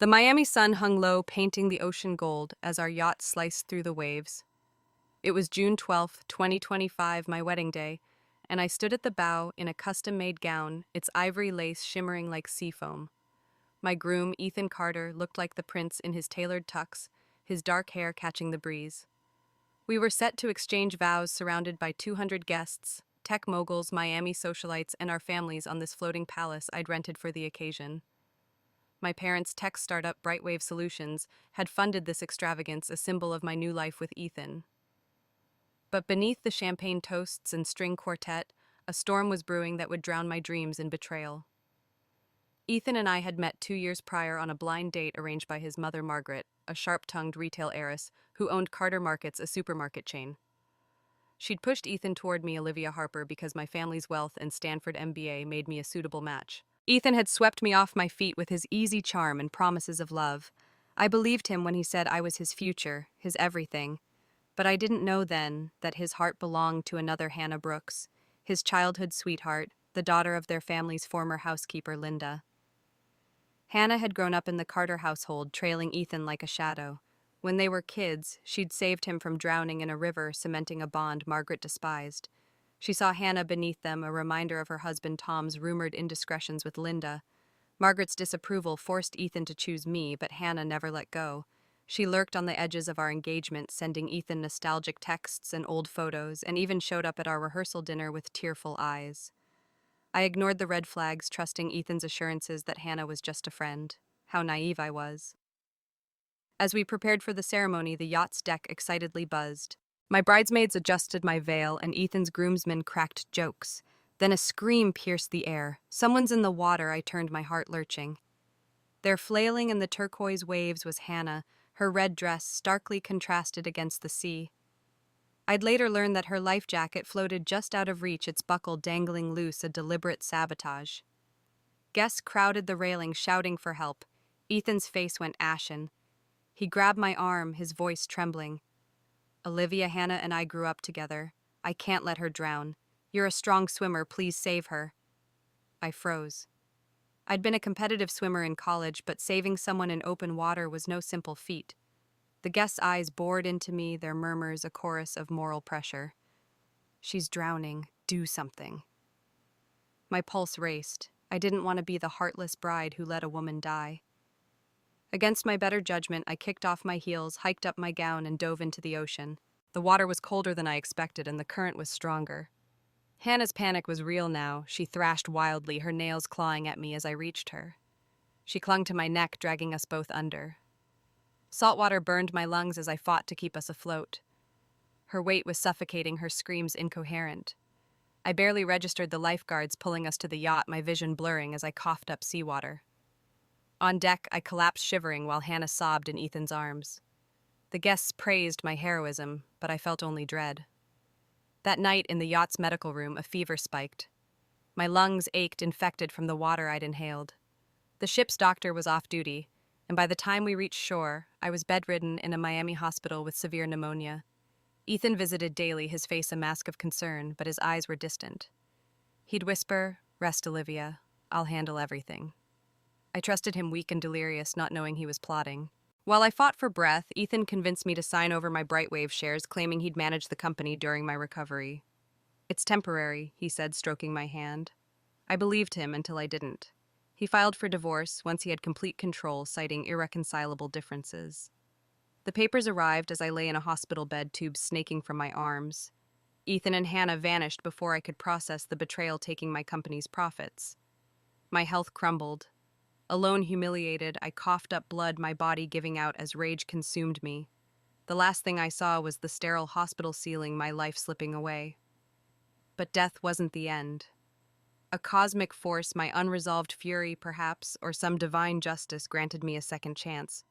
The Miami sun hung low, painting the ocean gold as our yacht sliced through the waves. It was June 12th, 2025, my wedding day, and I stood at the bow in a custom-made gown, its ivory lace shimmering like sea foam. My groom, Ethan Carter, looked like the prince in his tailored tux, his dark hair catching the breeze. We were set to exchange vows surrounded by 200 guests, tech moguls, Miami socialites, and our families on this floating palace I'd rented for the occasion. My parents' tech startup, BrightWave Solutions, had funded this extravagance, a symbol of my new life with Ethan. But beneath the champagne toasts and string quartet, a storm was brewing that would drown my dreams in betrayal. Ethan and I had met 2 years prior on a blind date arranged by his mother, Margaret, a sharp-tongued retail heiress who owned Carter Markets, a supermarket chain. She'd pushed Ethan toward me, Olivia Harper, because my family's wealth and Stanford MBA made me a suitable match. Ethan had swept me off my feet with his easy charm and promises of love. I believed him when he said I was his future, his everything. But I didn't know then that his heart belonged to another Hannah Brooks, his childhood sweetheart, the daughter of their family's former housekeeper, Linda. Hannah had grown up in the Carter household, trailing Ethan like a shadow. When they were kids, she'd saved him from drowning in a river, cementing a bond Margaret despised. She saw Hannah beneath them, a reminder of her husband Tom's rumored indiscretions with Linda. Margaret's disapproval forced Ethan to choose me, but Hannah never let go. She lurked on the edges of our engagement, sending Ethan nostalgic texts and old photos, and even showed up at our rehearsal dinner with tearful eyes. I ignored the red flags, trusting Ethan's assurances that Hannah was just a friend. How naive I was. As we prepared for the ceremony, the yacht's deck excitedly buzzed. My bridesmaids adjusted my veil, and Ethan's groomsmen cracked jokes. Then a scream pierced the air. "Someone's in the water," I turned, my heart lurching. There, flailing in the turquoise waves, was Hannah, her red dress starkly contrasted against the sea. I'd later learned that her life jacket floated just out of reach, its buckle dangling loose, a deliberate sabotage. Guests crowded the railing, shouting for help. Ethan's face went ashen. He grabbed my arm, his voice trembling. "Olivia, Hannah and I grew up together. I can't let her drown. You're a strong swimmer, please save her." I froze. I'd been a competitive swimmer in college, but saving someone in open water was no simple feat. The guests' eyes bored into me, their murmurs a chorus of moral pressure. "She's drowning. Do something." My pulse raced. I didn't want to be the heartless bride who let a woman die. Against my better judgment, I kicked off my heels, hiked up my gown, and dove into the ocean. The water was colder than I expected, and the current was stronger. Hannah's panic was real now. She thrashed wildly, her nails clawing at me as I reached her. She clung to my neck, dragging us both under. Salt water burned my lungs as I fought to keep us afloat. Her weight was suffocating, her screams incoherent. I barely registered the lifeguards pulling us to the yacht, my vision blurring as I coughed up seawater. On deck, I collapsed shivering while Hannah sobbed in Ethan's arms. The guests praised my heroism, but I felt only dread. That night in the yacht's medical room, a fever spiked. My lungs ached, infected from the water I'd inhaled. The ship's doctor was off duty, and by the time we reached shore, I was bedridden in a Miami hospital with severe pneumonia. Ethan visited daily, his face a mask of concern, but his eyes were distant. He'd whisper, "Rest, Olivia. I'll handle everything." I trusted him, weak and delirious, not knowing he was plotting. While I fought for breath, Ethan convinced me to sign over my BrightWave shares, claiming he'd manage the company during my recovery. "It's temporary," he said, stroking my hand. I believed him until I didn't. He filed for divorce once he had complete control, citing irreconcilable differences. The papers arrived as I lay in a hospital bed, tubes snaking from my arms. Ethan and Hannah vanished before I could process the betrayal taking my company's profits. My health crumbled. Alone, humiliated, I coughed up blood, my body giving out as rage consumed me. The last thing I saw was the sterile hospital ceiling, my life slipping away. But death wasn't the end. A cosmic force, my unresolved fury perhaps, or some divine justice granted me a second chance.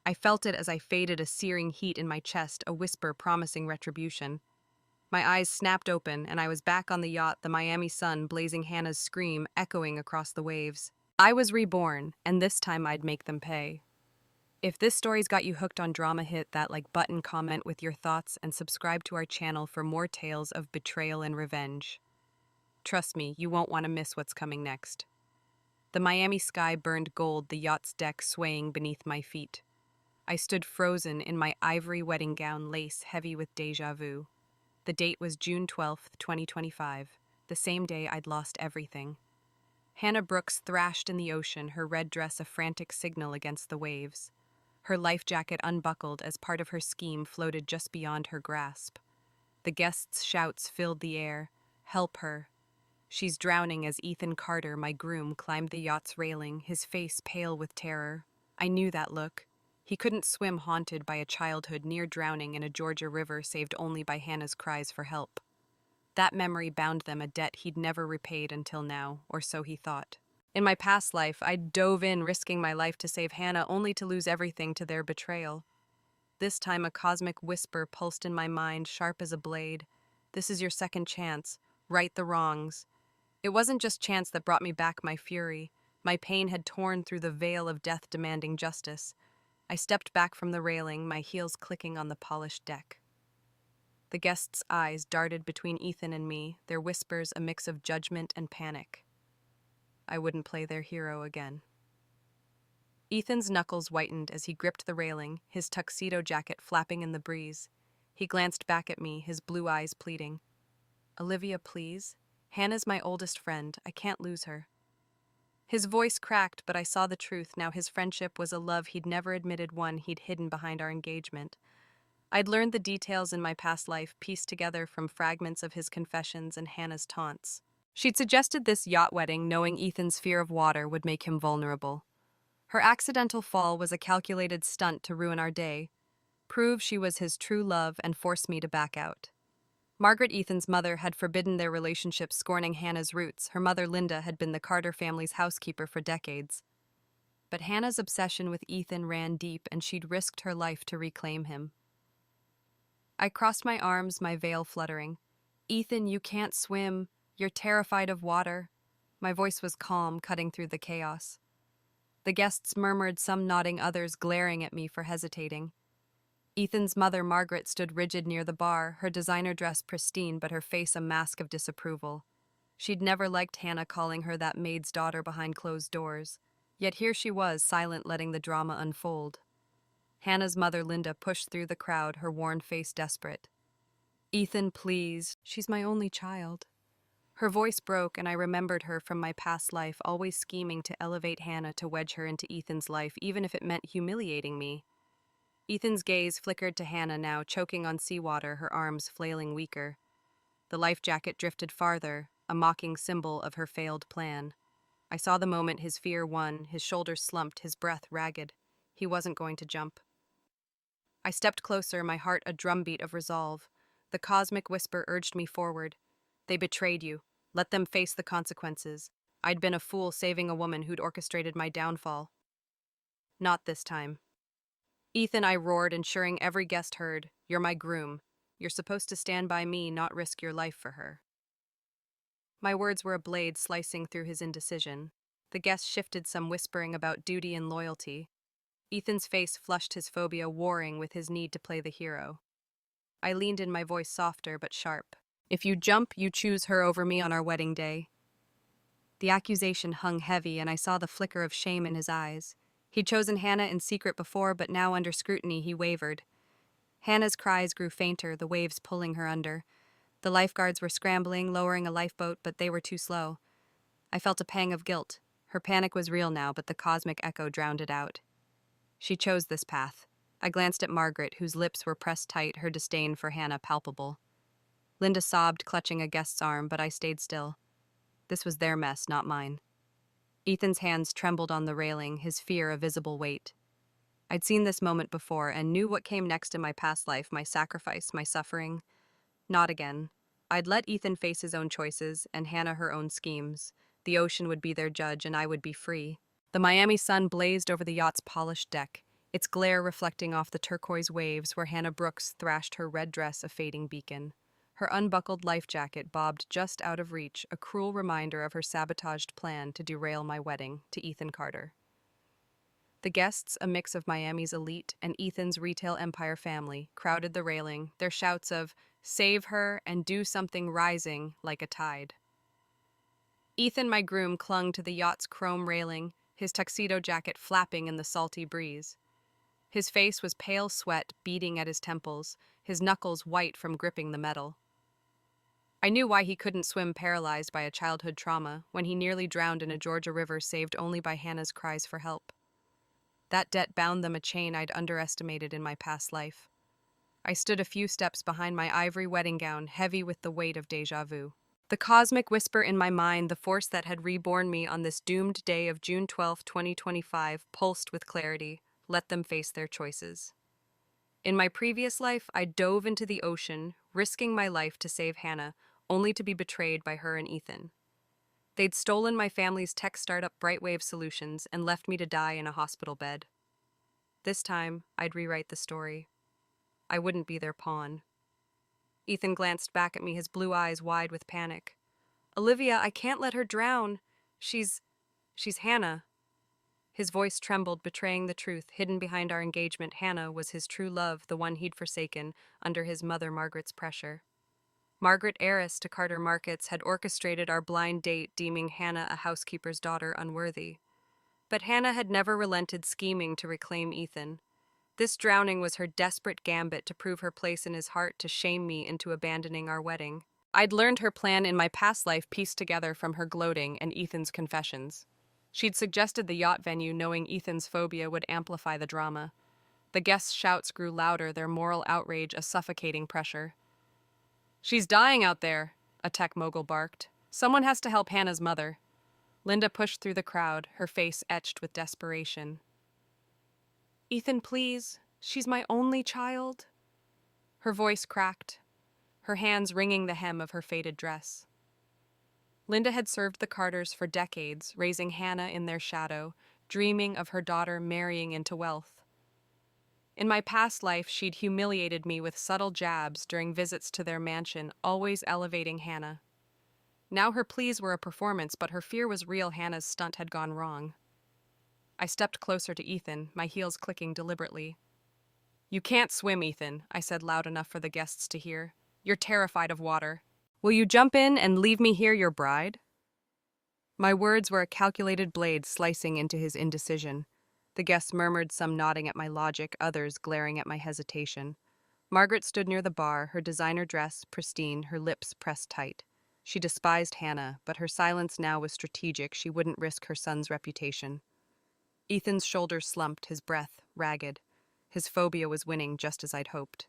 I felt it as I faded, a searing heat in my chest, a whisper promising retribution. My eyes snapped open, and I was back on the yacht, the Miami sun blazing, Hannah's scream echoing across the waves. I was reborn, and this time I'd make them pay. If this story's got you hooked on drama, hit that like button, comment with your thoughts, and subscribe to our channel for more tales of betrayal and revenge. Trust me, you won't want to miss what's coming next. The Miami sky burned gold, the yacht's deck swaying beneath my feet. I stood frozen in my ivory wedding gown, lace heavy with déjà vu. The date was June 12th, 2025, the same day I'd lost everything. Hannah Brooks thrashed in the ocean, her red dress a frantic signal against the waves. Her life jacket unbuckled as part of her scheme floated just beyond her grasp. The guests' shouts filled the air. "Help her. She's drowning," as Ethan Carter, my groom, climbed the yacht's railing, his face pale with terror. I knew that look. He couldn't swim, haunted by a childhood near drowning in a Georgia river saved only by Hannah's cries for help. That memory bound them, a debt he'd never repaid until now, or so he thought. In my past life, I dove in, risking my life to save Hannah, only to lose everything to their betrayal. This time, a cosmic whisper pulsed in my mind, sharp as a blade. "This is your second chance. Right the wrongs." It wasn't just chance that brought me back my fury. My pain had torn through the veil of death, demanding justice. I stepped back from the railing, my heels clicking on the polished deck. The guests' eyes darted between Ethan and me, their whispers a mix of judgment and panic. I wouldn't play their hero again. Ethan's knuckles whitened as he gripped the railing, his tuxedo jacket flapping in the breeze. He glanced back at me, his blue eyes pleading. "Olivia, please. Hannah's my oldest friend. I can't lose her." His voice cracked, but I saw the truth. Now his friendship was a love he'd never admitted, one he'd hidden behind our engagement. I'd learned the details in my past life, pieced together from fragments of his confessions and Hannah's taunts. She'd suggested this yacht wedding, knowing Ethan's fear of water would make him vulnerable. Her accidental fall was a calculated stunt to ruin our day, prove she was his true love, and force me to back out. Margaret, Ethan's mother, had forbidden their relationship, scorning Hannah's roots. Her mother, Linda, had been the Carter family's housekeeper for decades. But Hannah's obsession with Ethan ran deep, and she'd risked her life to reclaim him. I crossed my arms, my veil fluttering. "Ethan, you can't swim. You're terrified of water." My voice was calm, cutting through the chaos. The guests murmured, some nodding, others glaring at me for hesitating. Ethan's mother, Margaret, stood rigid near the bar, her designer dress pristine, but her face a mask of disapproval. She'd never liked Hannah, calling her that maid's daughter behind closed doors. Yet here she was, silent, letting the drama unfold. Hannah's mother, Linda, pushed through the crowd, her worn face desperate. "Ethan, please. She's my only child." Her voice broke, and I remembered her from my past life, always scheming to elevate Hannah, to wedge her into Ethan's life, even if it meant humiliating me. Ethan's gaze flickered to Hannah, now choking on seawater, her arms flailing weaker. The life jacket drifted farther, a mocking symbol of her failed plan. I saw the moment his fear won, his shoulders slumped, his breath ragged. He wasn't going to jump. I stepped closer, my heart a drumbeat of resolve. The cosmic whisper urged me forward. "They betrayed you. Let them face the consequences." I'd been a fool saving a woman who'd orchestrated my downfall. "Not this time." "Ethan," I roared, ensuring every guest heard, "you're my groom. You're supposed to stand by me, not risk your life for her." My words were a blade slicing through his indecision. The guests shifted, some whispering about duty and loyalty. Ethan's face flushed, his phobia warring with his need to play the hero. I leaned in, my voice softer but sharp. "If you jump, you choose her over me on our wedding day." The accusation hung heavy, and I saw the flicker of shame in his eyes. He'd chosen Hannah in secret before, but now under scrutiny he wavered. Hannah's cries grew fainter, the waves pulling her under. The lifeguards were scrambling, lowering a lifeboat, but they were too slow. I felt a pang of guilt. Her panic was real now, but the cosmic echo drowned it out. She chose this path. I glanced at Margaret, whose lips were pressed tight, her disdain for Hannah palpable. Linda sobbed, clutching a guest's arm, but I stayed still. This was their mess, not mine. Ethan's hands trembled on the railing, his fear a visible weight. I'd seen this moment before and knew what came next in my past life, my sacrifice, my suffering. Not again. I'd let Ethan face his own choices and Hannah her own schemes. The ocean would be their judge and I would be free. The Miami sun blazed over the yacht's polished deck, its glare reflecting off the turquoise waves where Hannah Brooks thrashed her red dress a fading beacon. Her unbuckled life jacket bobbed just out of reach, a cruel reminder of her sabotaged plan to derail my wedding to Ethan Carter. The guests, a mix of Miami's elite and Ethan's retail empire family, crowded the railing, their shouts of "save her" and "do something" rising like a tide. Ethan, my groom, clung to the yacht's chrome railing, his tuxedo jacket flapping in the salty breeze. His face was pale sweat beading at his temples, his knuckles white from gripping the metal. I knew why he couldn't swim, paralyzed by a childhood trauma, when he nearly drowned in a Georgia river saved only by Hannah's cries for help. That debt bound them, a chain I'd underestimated in my past life. I stood a few steps behind my ivory wedding gown, heavy with the weight of déjà vu. The cosmic whisper in my mind, the force that had reborn me on this doomed day of June 12, 2025, pulsed with clarity. Let them face their choices. In my previous life, I dove into the ocean, risking my life to save Hannah, only to be betrayed by her and Ethan. They'd stolen my family's tech startup BrightWave Solutions and left me to die in a hospital bed. This time, I'd rewrite the story. I wouldn't be their pawn. Ethan glanced back at me, his blue eyes wide with panic. Olivia, I can't let her drown. She's Hannah. His voice trembled, betraying the truth hidden behind our engagement. Hannah was his true love, the one he'd forsaken under his mother Margaret's pressure. Margaret, heiress to Carter Markets, had orchestrated our blind date, deeming Hannah, a housekeeper's daughter, unworthy. But Hannah had never relented, scheming to reclaim Ethan. This drowning was her desperate gambit to prove her place in his heart, to shame me into abandoning our wedding. I'd learned her plan in my past life, pieced together from her gloating and Ethan's confessions. She'd suggested the yacht venue, knowing Ethan's phobia would amplify the drama. The guests' shouts grew louder, their moral outrage a suffocating pressure. She's dying out there, a tech mogul barked. Someone has to help Hannah's mother. Linda pushed through the crowd, her face etched with desperation. Ethan, please. She's my only child. Her voice cracked, her hands wringing the hem of her faded dress. Linda had served the Carters for decades, raising Hannah in their shadow, dreaming of her daughter marrying into wealth. In my past life, she'd humiliated me with subtle jabs during visits to their mansion, always elevating Hannah. Now her pleas were a performance, but her fear was real. Hannah's stunt had gone wrong. I stepped closer to Ethan, my heels clicking deliberately. You can't swim, Ethan, I said loud enough for the guests to hear. You're terrified of water. Will you jump in and leave me here, your bride? My words were a calculated blade slicing into his indecision. The guests murmured, some nodding at my logic, others glaring at my hesitation. Margaret stood near the bar, her designer dress pristine, her lips pressed tight. She despised Hannah, but her silence now was strategic. She wouldn't risk her son's reputation. Ethan's shoulders slumped, his breath ragged. His phobia was winning, just as I'd hoped.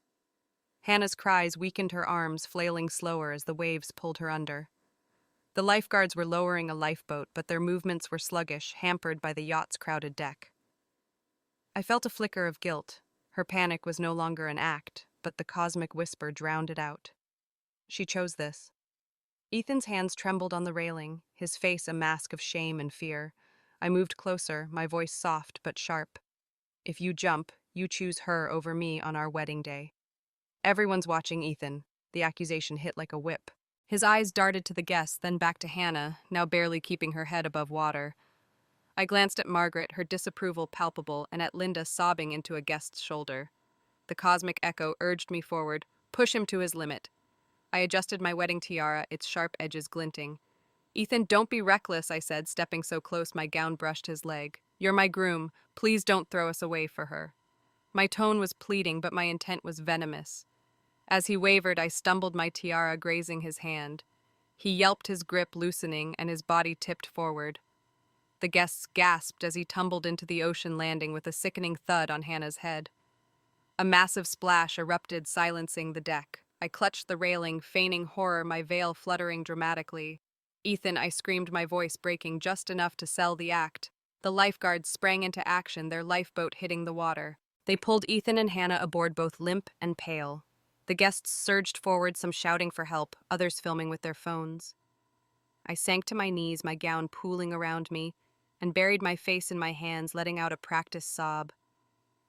Hannah's cries weakened her arms, flailing slower as the waves pulled her under. The lifeguards were lowering a lifeboat, but their movements were sluggish, hampered by the yacht's crowded deck. I felt a flicker of guilt. Her panic was no longer an act, but the cosmic whisper drowned it out. She chose this. Ethan's hands trembled on the railing, his face a mask of shame and fear. I moved closer, my voice soft but sharp. If you jump, you choose her over me on our wedding day. Everyone's watching Ethan. The accusation hit like a whip. His eyes darted to the guests, then back to Hannah, now barely keeping her head above water. I glanced at Margaret, her disapproval palpable, and at Linda, sobbing into a guest's shoulder. The cosmic echo urged me forward. Push him to his limit. I adjusted my wedding tiara, its sharp edges glinting. Ethan, don't be reckless, I said, stepping so close my gown brushed his leg. You're my groom. Please don't throw us away for her. My tone was pleading, but my intent was venomous. As he wavered, I stumbled, my tiara grazing his hand. He yelped, his grip loosening, and his body tipped forward. The guests gasped as he tumbled into the ocean, landing with a sickening thud on Hannah's head. A massive splash erupted, silencing the deck. I clutched the railing, feigning horror, my veil fluttering dramatically. Ethan, I screamed, my voice breaking just enough to sell the act. The lifeguards sprang into action, their lifeboat hitting the water. They pulled Ethan and Hannah aboard, both limp and pale. The guests surged forward, some shouting for help, others filming with their phones. I sank to my knees, my gown pooling around me, and buried my face in my hands, letting out a practiced sob.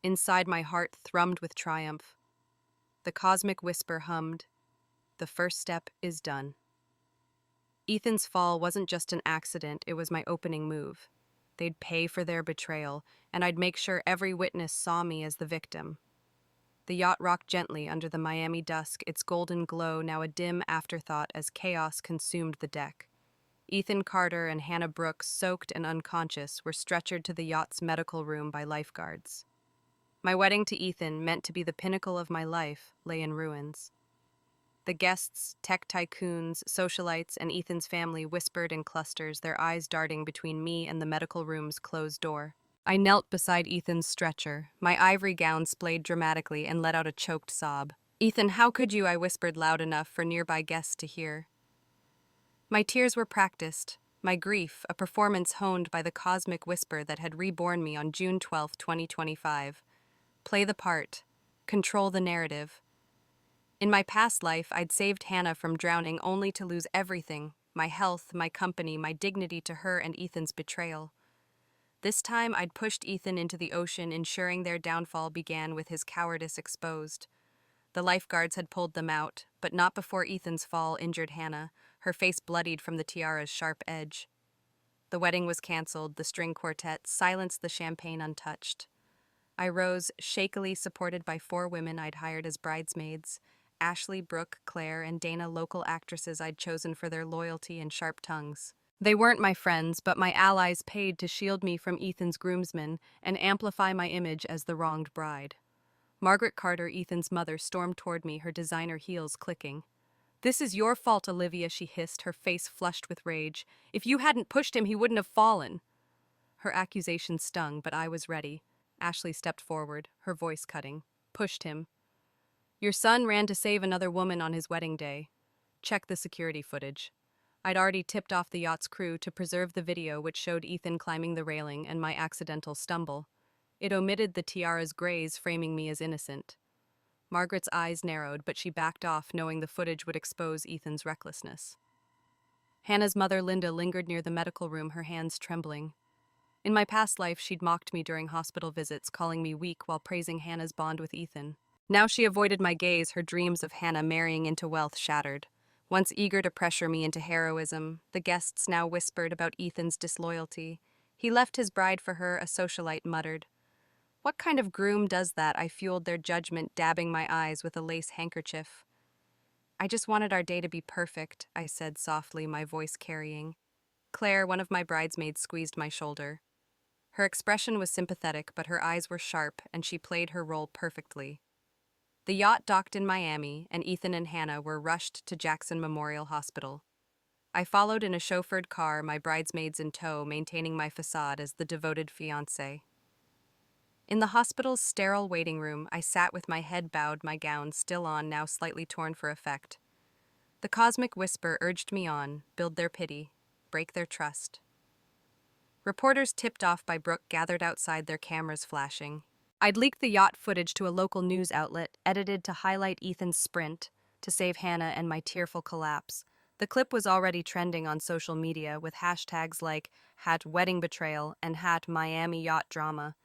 Inside, my heart thrummed with triumph. The cosmic whisper hummed. The first step is done. Ethan's fall wasn't just an accident, it was my opening move. They'd pay for their betrayal, and I'd make sure every witness saw me as the victim. The yacht rocked gently under the Miami dusk, its golden glow now a dim afterthought as chaos consumed the deck. Ethan Carter and Hannah Brooks, soaked and unconscious, were stretchered to the yacht's medical room by lifeguards. My wedding to Ethan, meant to be the pinnacle of my life, lay in ruins. The guests, tech tycoons, socialites, and Ethan's family whispered in clusters, their eyes darting between me and the medical room's closed door. I knelt beside Ethan's stretcher, my ivory gown splayed dramatically, and let out a choked sob. "Ethan, how could you?" I whispered loud enough for nearby guests to hear. My tears were practiced, my grief a performance honed by the cosmic whisper that had reborn me on June 12, 2025. Play the part. Control the narrative. In my past life, I'd saved Hannah from drowning only to lose everything, my health, my company, my dignity, to her and Ethan's betrayal. This time, I'd pushed Ethan into the ocean, ensuring their downfall began with his cowardice exposed. The lifeguards had pulled them out, but not before Ethan's fall injured Hannah, her face bloodied from the tiara's sharp edge. The wedding was canceled, the string quartet silenced, the champagne untouched. I rose, shakily supported by 4 women I'd hired as bridesmaids: Ashley, Brooke, Claire, and Dana, local actresses I'd chosen for their loyalty and sharp tongues. They weren't my friends, but my allies paid to shield me from Ethan's groomsmen and amplify my image as the wronged bride. Margaret Carter, Ethan's mother, stormed toward me, her designer heels clicking. "This is your fault, Olivia," she hissed, her face flushed with rage. "If you hadn't pushed him, he wouldn't have fallen." Her accusation stung, but I was ready. Ashley stepped forward, her voice cutting. "Pushed him. Your son ran to save another woman on his wedding day. Check the security footage." I'd already tipped off the yacht's crew to preserve the video, which showed Ethan climbing the railing and my accidental stumble. It omitted the tiara's graze, framing me as innocent. Margaret's eyes narrowed, but she backed off, knowing the footage would expose Ethan's recklessness. Hannah's mother, Linda, lingered near the medical room, her hands trembling. In my past life, she'd mocked me during hospital visits, calling me weak while praising Hannah's bond with Ethan. Now she avoided my gaze, her dreams of Hannah marrying into wealth shattered. Once eager to pressure me into heroism, the guests now whispered about Ethan's disloyalty. "He left his bride for her," a socialite muttered. "What kind of groom does that?" I fueled their judgment, dabbing my eyes with a lace handkerchief. "I just wanted our day to be perfect," I said softly, my voice carrying. Claire, one of my bridesmaids, squeezed my shoulder. Her expression was sympathetic, but her eyes were sharp, and she played her role perfectly. The yacht docked in Miami, and Ethan and Hannah were rushed to Jackson Memorial Hospital. I followed in a chauffeured car, my bridesmaids in tow, maintaining my facade as the devoted fiancé. In the hospital's sterile waiting room, I sat with my head bowed, my gown still on, now slightly torn for effect. The cosmic whisper urged me on, build their pity, break their trust. Reporters tipped off by Brooke gathered outside, their cameras flashing. I'd leaked the yacht footage to a local news outlet, edited to highlight Ethan's sprint to save Hannah and my tearful collapse. The clip was already trending on social media with hashtags like #weddingbetrayal and #Miami yacht drama.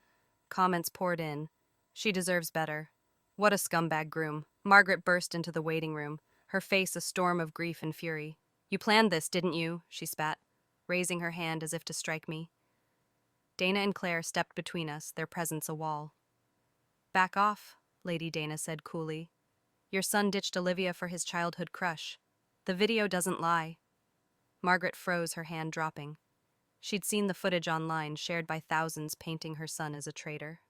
Comments poured in. "She deserves better. What a scumbag groom." Margaret burst into the waiting room, her face a storm of grief and fury. "You planned this, didn't you?" she spat, raising her hand as if to strike me. Dana and Claire stepped between us, their presence a wall. "Back off," Lady Dana said coolly. "Your son ditched Olivia for his childhood crush. The video doesn't lie." Margaret froze, her hand dropping. She'd seen the footage online, shared by thousands, painting her son as a traitor.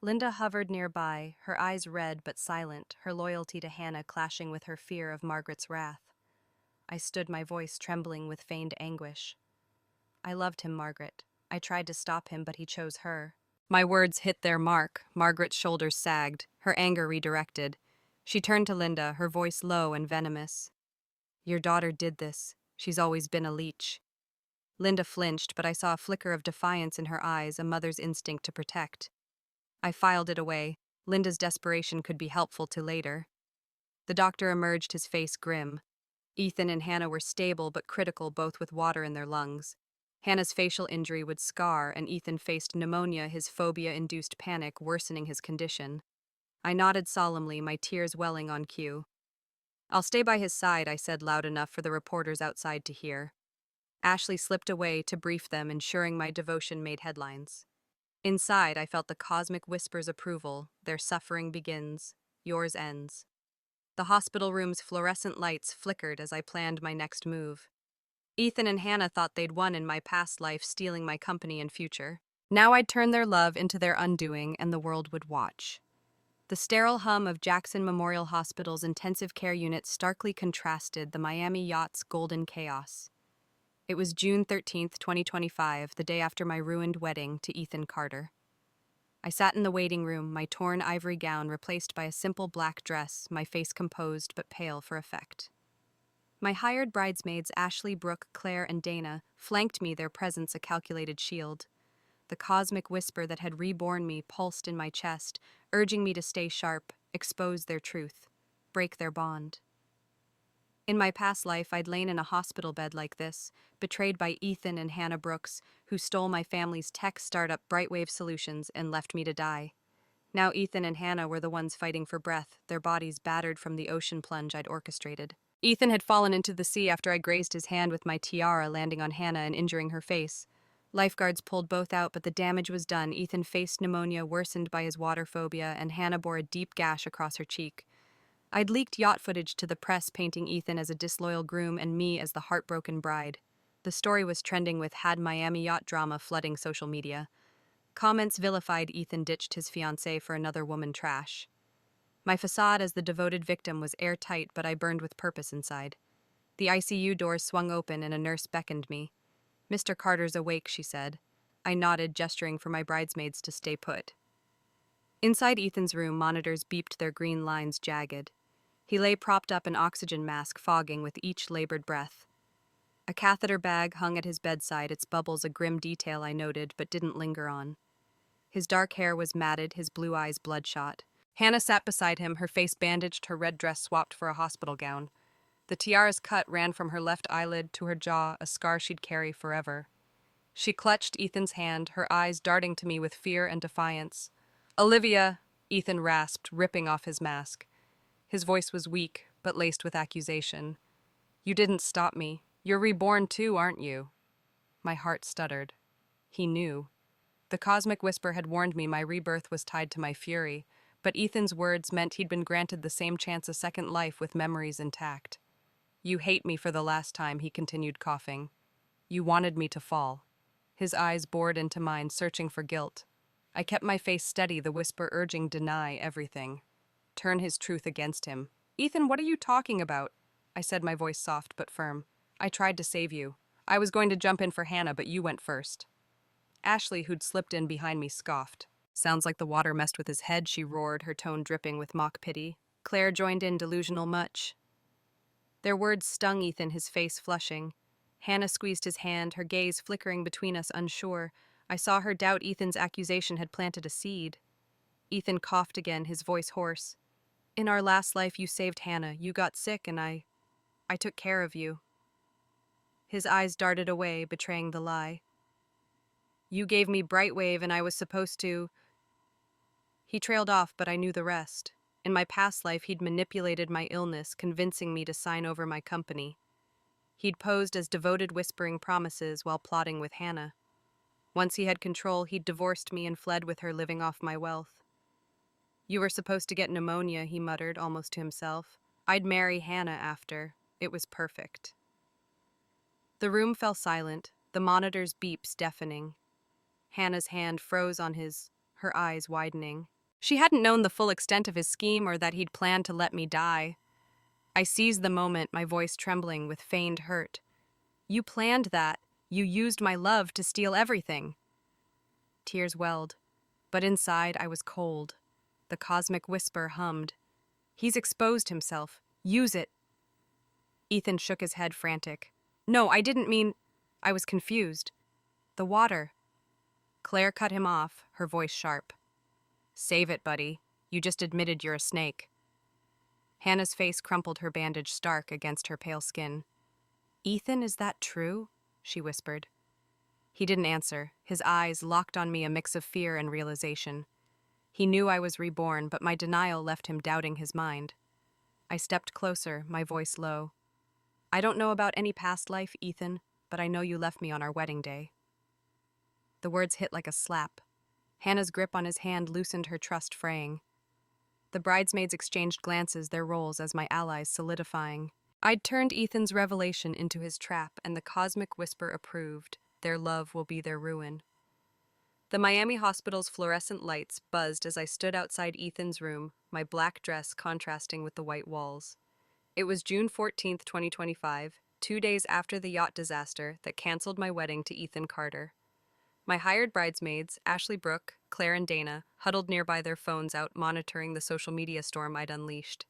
Linda hovered nearby, her eyes red but silent, her loyalty to Hannah clashing with her fear of Margaret's wrath. I stood, my voice trembling with feigned anguish. "I loved him, Margaret. I tried to stop him, but he chose her." My words hit their mark. Margaret's shoulders sagged, her anger redirected. She turned to Linda, her voice low and venomous. "Your daughter did this. She's always been a leech." Linda flinched, but I saw a flicker of defiance in her eyes, a mother's instinct to protect. I filed it away. Linda's desperation could be helpful to later. The doctor emerged, his face grim. Ethan and Hannah were stable but critical, both with water in their lungs. Hannah's facial injury would scar, and Ethan faced pneumonia, his phobia-induced panic worsening his condition. I nodded solemnly, my tears welling on cue. "I'll stay by his side," I said loud enough for the reporters outside to hear. Ashley slipped away to brief them, ensuring my devotion made headlines. Inside, I felt the cosmic whisper's approval. "Their suffering begins, yours ends." The hospital room's fluorescent lights flickered as I planned my next move. Ethan and Hannah thought they'd won in my past life, stealing my company and future. Now I'd turn their love into their undoing, and the world would watch. The sterile hum of Jackson Memorial Hospital's intensive care unit starkly contrasted the Miami yacht's golden chaos. It was June 13th, 2025, the day after my ruined wedding to Ethan Carter. I sat in the waiting room, my torn ivory gown replaced by a simple black dress, my face composed but pale for effect. My hired bridesmaids, Ashley, Brooke, Claire, and Dana, flanked me, their presence a calculated shield. The cosmic whisper that had reborn me pulsed in my chest, urging me to stay sharp, expose their truth, break their bond. In my past life, I'd lain in a hospital bed like this, betrayed by Ethan and Hannah Brooks, who stole my family's tech startup BrightWave Solutions and left me to die. Now Ethan and Hannah were the ones fighting for breath, their bodies battered from the ocean plunge I'd orchestrated. Ethan had fallen into the sea after I grazed his hand with my tiara, landing on Hannah and injuring her face. Lifeguards pulled both out, but the damage was done. Ethan faced pneumonia worsened by his water phobia, and Hannah bore a deep gash across her cheek. I'd leaked yacht footage to the press, painting Ethan as a disloyal groom and me as the heartbroken bride. The story was trending with "Had Miami yacht drama" flooding social media. Comments vilified Ethan ditched his fiancée for another woman trash. My facade as the devoted victim was airtight, but I burned with purpose inside. The ICU doors swung open and a nurse beckoned me. "Mr. Carter's awake," she said. I nodded, gesturing for my bridesmaids to stay put. Inside Ethan's room, monitors beeped, their green lines jagged. He lay propped up, an oxygen mask fogging with each labored breath. A catheter bag hung at his bedside, its bubbles a grim detail I noted but didn't linger on. His dark hair was matted, his blue eyes bloodshot. Hannah sat beside him, her face bandaged, her red dress swapped for a hospital gown. The tiara's cut ran from her left eyelid to her jaw, a scar she'd carry forever. She clutched Ethan's hand, her eyes darting to me with fear and defiance. "Olivia," Ethan rasped, ripping off his mask. His voice was weak, but laced with accusation. "You didn't stop me. You're reborn too, aren't you?" My heart stuttered. He knew. The cosmic whisper had warned me my rebirth was tied to my fury, but Ethan's words meant he'd been granted the same chance, a second life with memories intact. "You hate me for the last time," he continued, coughing. "You wanted me to fall." His eyes bored into mine, searching for guilt. I kept my face steady, the whisper urging deny everything. Turn his truth against him. "Ethan, what are you talking about?" I said, my voice soft but firm. "I tried to save you. I was going to jump in for Hannah, but you went first." Ashley, who'd slipped in behind me, scoffed. "Sounds like the water messed with his head," she roared, her tone dripping with mock pity. Claire joined in, delusional much. Their words stung Ethan, his face flushing. Hannah squeezed his hand, her gaze flickering between us, unsure. I saw her doubt Ethan's accusation had planted a seed. Ethan coughed again, his voice hoarse. "In our last life, you saved Hannah. You got sick, and I took care of you." His eyes darted away, betraying the lie. "You gave me BrightWave, and I was supposed to—" He trailed off, but I knew the rest. In my past life, he'd manipulated my illness, convincing me to sign over my company. He'd posed as devoted, whispering promises while plotting with Hannah. Once he had control, he'd divorced me and fled with her, living off my wealth. "You were supposed to get pneumonia," he muttered, almost to himself. "I'd marry Hannah after. It was perfect." The room fell silent, the monitor's beeps deafening. Hannah's hand froze on his, her eyes widening. She hadn't known the full extent of his scheme or that he'd planned to let me die. I seized the moment, my voice trembling with feigned hurt. "You planned that. You used my love to steal everything." Tears welled, but inside I was cold. The cosmic whisper hummed. "He's exposed himself. Use it." Ethan shook his head, frantic. "No, I didn't mean—" I was confused. "The water." Claire cut him off, her voice sharp. "Save it, buddy. You just admitted you're a snake." Hannah's face crumpled, her bandage stark against her pale skin. "Ethan, is that true?" she whispered. He didn't answer, his eyes locked on me, a mix of fear and realization. He knew I was reborn, but my denial left him doubting his mind. I stepped closer, my voice low. "I don't know about any past life, Ethan, but I know you left me on our wedding day." The words hit like a slap. Hannah's grip on his hand loosened, her trust fraying. The bridesmaids exchanged glances, their roles as my allies solidifying. I'd turned Ethan's revelation into his trap, and the cosmic whisper approved. Their love will be their ruin. The Miami hospital's fluorescent lights buzzed as I stood outside Ethan's room, my black dress contrasting with the white walls. It was June 14th, 2025, 2 days after the yacht disaster that canceled my wedding to Ethan Carter. My hired bridesmaids, Ashley Brooke, Claire, and Dana, huddled nearby, their phones out, monitoring the social media storm I'd unleashed.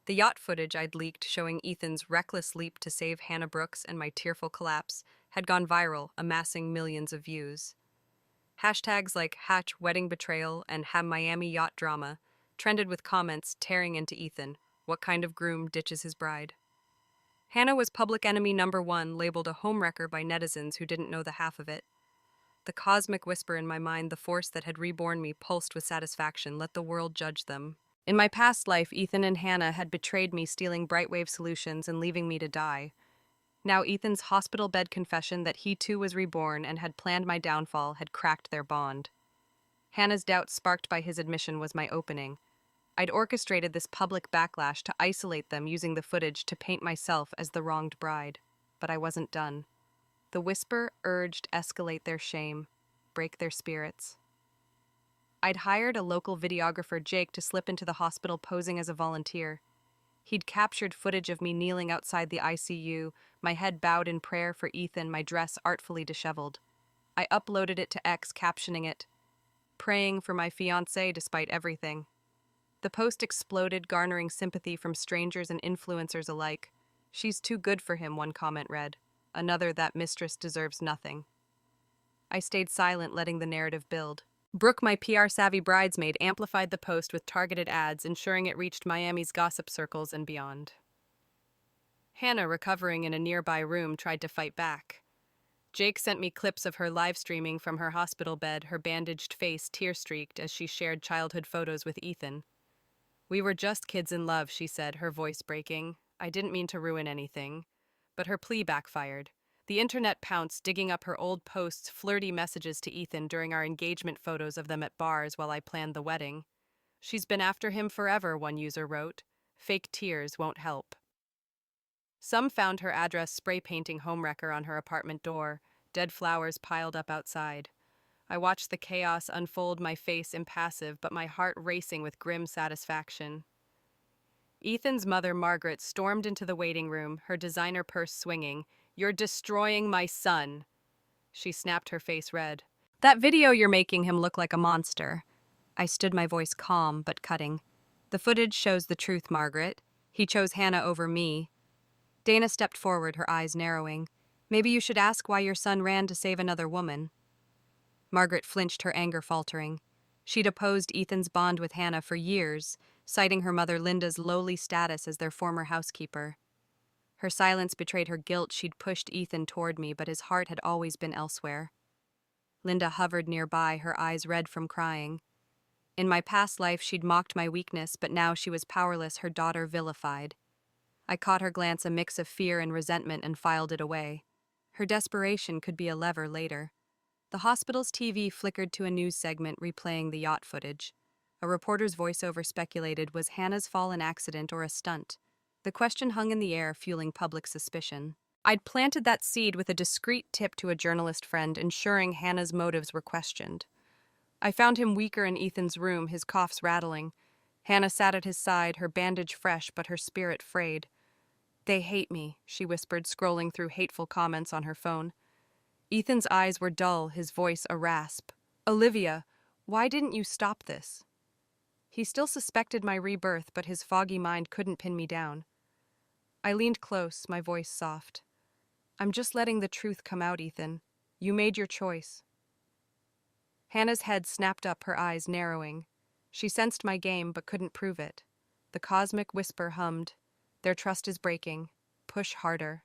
The yacht footage I'd leaked showing Ethan's reckless leap to save Hannah Brooks and my tearful collapse had gone viral, amassing millions of views. Hashtags like #WeddingBetrayal and #MiamiYachtDrama trended with comments tearing into Ethan. What kind of groom ditches his bride? Hannah was public enemy number one, labeled a homewrecker by netizens who didn't know the half of it. The cosmic whisper in my mind, the force that had reborn me, pulsed with satisfaction. Let the world judge them. In my past life, Ethan and Hannah had betrayed me, stealing BrightWave Solutions and leaving me to die. Now Ethan's hospital bed confession that he too was reborn and had planned my downfall had cracked their bond. Hannah's doubt sparked by his admission was my opening. I'd orchestrated this public backlash to isolate them, using the footage to paint myself as the wronged bride. But I wasn't done. The whisper urged escalate their shame, break their spirits. I'd hired a local videographer, Jake, to slip into the hospital posing as a volunteer. He'd captured footage of me kneeling outside the ICU, my head bowed in prayer for Ethan, my dress artfully disheveled. I uploaded it to X, captioning it, "Praying for my fiancé despite everything." The post exploded, garnering sympathy from strangers and influencers alike. "She's too good for him," one comment read. Another, "That mistress deserves nothing." I stayed silent, letting the narrative build. Brooke, my PR-savvy bridesmaid, amplified the post with targeted ads, ensuring it reached Miami's gossip circles and beyond. Hannah, recovering in a nearby room, tried to fight back. Jake sent me clips of her live streaming from her hospital bed, her bandaged face tear-streaked as she shared childhood photos with Ethan. "We were just kids in love," she said, her voice breaking. "I didn't mean to ruin anything." But her plea backfired. The internet pounced, digging up her old posts, flirty messages to Ethan during our engagement photos of them at bars while I planned the wedding. "She's been after him forever," one user wrote. "Fake tears won't help." Some found her address spray painting homewrecker on her apartment door, dead flowers piled up outside. I watched the chaos unfold, my face impassive, but my heart racing with grim satisfaction. Ethan's mother, Margaret, stormed into the waiting room, her designer purse swinging. "You're destroying my son." She snapped, her face red. "That video, you're making him look like a monster." I stood, my voice calm but cutting. "The footage shows the truth, Margaret. He chose Hannah over me." Dana stepped forward, her eyes narrowing. "Maybe you should ask why your son ran to save another woman." Margaret flinched, her anger faltering. She'd opposed Ethan's bond with Hannah for years, citing her mother Linda's lowly status as their former housekeeper. Her silence betrayed her guilt. She'd pushed Ethan toward me, but his heart had always been elsewhere. Linda hovered nearby, her eyes red from crying. In my past life, she'd mocked my weakness, but now she was powerless, her daughter vilified. I caught her glance, a mix of fear and resentment, and filed it away. Her desperation could be a lever later. The hospital's TV flickered to a news segment replaying the yacht footage. A reporter's voiceover speculated, was Hannah's fall an accident or a stunt? The question hung in the air, fueling public suspicion. I'd planted that seed with a discreet tip to a journalist friend, ensuring Hannah's motives were questioned. I found him weaker in Ethan's room, his coughs rattling. Hannah sat at his side, her bandage fresh, but her spirit frayed. "They hate me," she whispered, scrolling through hateful comments on her phone. Ethan's eyes were dull, his voice a rasp. "Olivia, why didn't you stop this?" He still suspected my rebirth, but his foggy mind couldn't pin me down. I leaned close, my voice soft. "I'm just letting the truth come out, Ethan. You made your choice." Hannah's head snapped up, her eyes narrowing. She sensed my game, but couldn't prove it. The cosmic whisper hummed. "Their trust is breaking. Push harder."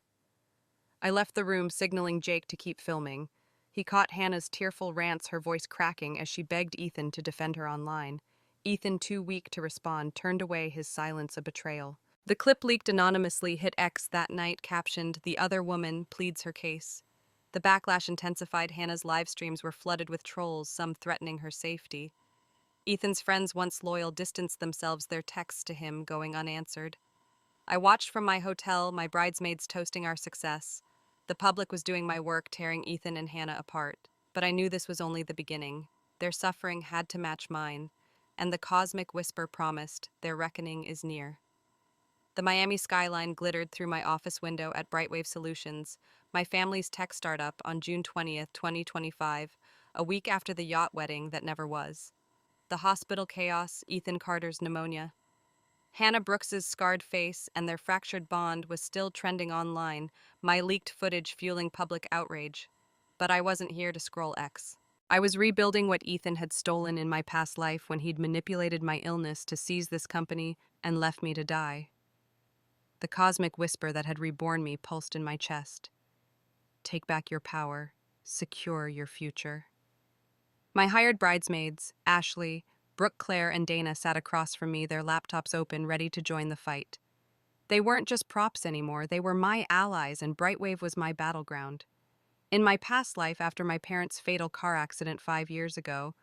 I left the room, signaling Jake to keep filming. He caught Hannah's tearful rants, her voice cracking as she begged Ethan to defend her online. Ethan, too weak to respond, turned away, his silence a betrayal. The clip leaked anonymously, hit X that night, captioned, "The other woman pleads her case." The backlash intensified. Hannah's live streams were flooded with trolls, some threatening her safety. Ethan's friends, once loyal, distanced themselves, their texts to him going unanswered. I watched from my hotel, my bridesmaids toasting our success. The public was doing my work, tearing Ethan and Hannah apart. But I knew this was only the beginning. Their suffering had to match mine, and the cosmic whisper promised their reckoning is near. The Miami skyline glittered through my office window at BrightWave Solutions, my family's tech startup, on June 20th, 2025, a week after the yacht wedding that never was. The hospital chaos, Ethan Carter's pneumonia, Hannah Brooks's scarred face, and their fractured bond was still trending online, my leaked footage fueling public outrage. But I wasn't here to scroll X. I was rebuilding what Ethan had stolen in my past life when he'd manipulated my illness to seize this company and left me to die. The cosmic whisper that had reborn me pulsed in my chest. Take back your power. Secure your future. My hired bridesmaids, Ashley, Brooke, Claire, and Dana, sat across from me, their laptops open, ready to join the fight. They weren't just props anymore, they were my allies, and BrightWave was my battleground. In my past life, after my parents' fatal car accident 5 years ago,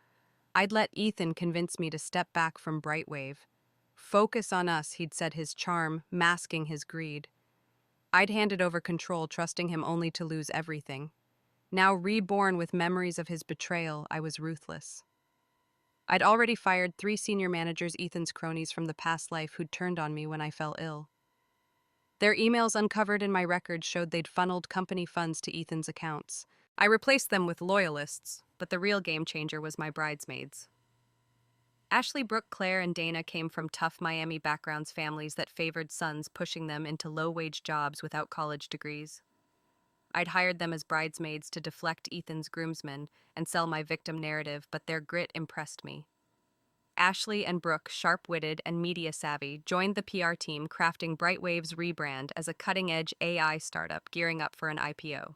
I'd let Ethan convince me to step back from BrightWave. Focus on us, he'd said, his charm masking his greed. I'd handed over control, trusting him only to lose everything. Now reborn with memories of his betrayal, I was ruthless. I'd already fired 3 senior managers, Ethan's cronies from the past life, who'd turned on me when I fell ill. Their emails uncovered in my records showed they'd funneled company funds to Ethan's accounts. I replaced them with loyalists, but the real game changer was my bridesmaids. Ashley, Brooke, Claire, and Dana came from tough Miami backgrounds, families that favored sons, pushing them into low-wage jobs without college degrees. I'd hired them as bridesmaids to deflect Ethan's groomsmen and sell my victim narrative, but their grit impressed me. Ashley and Brooke, sharp-witted and media-savvy, joined the PR team, crafting BrightWave's rebrand as a cutting-edge AI startup gearing up for an IPO.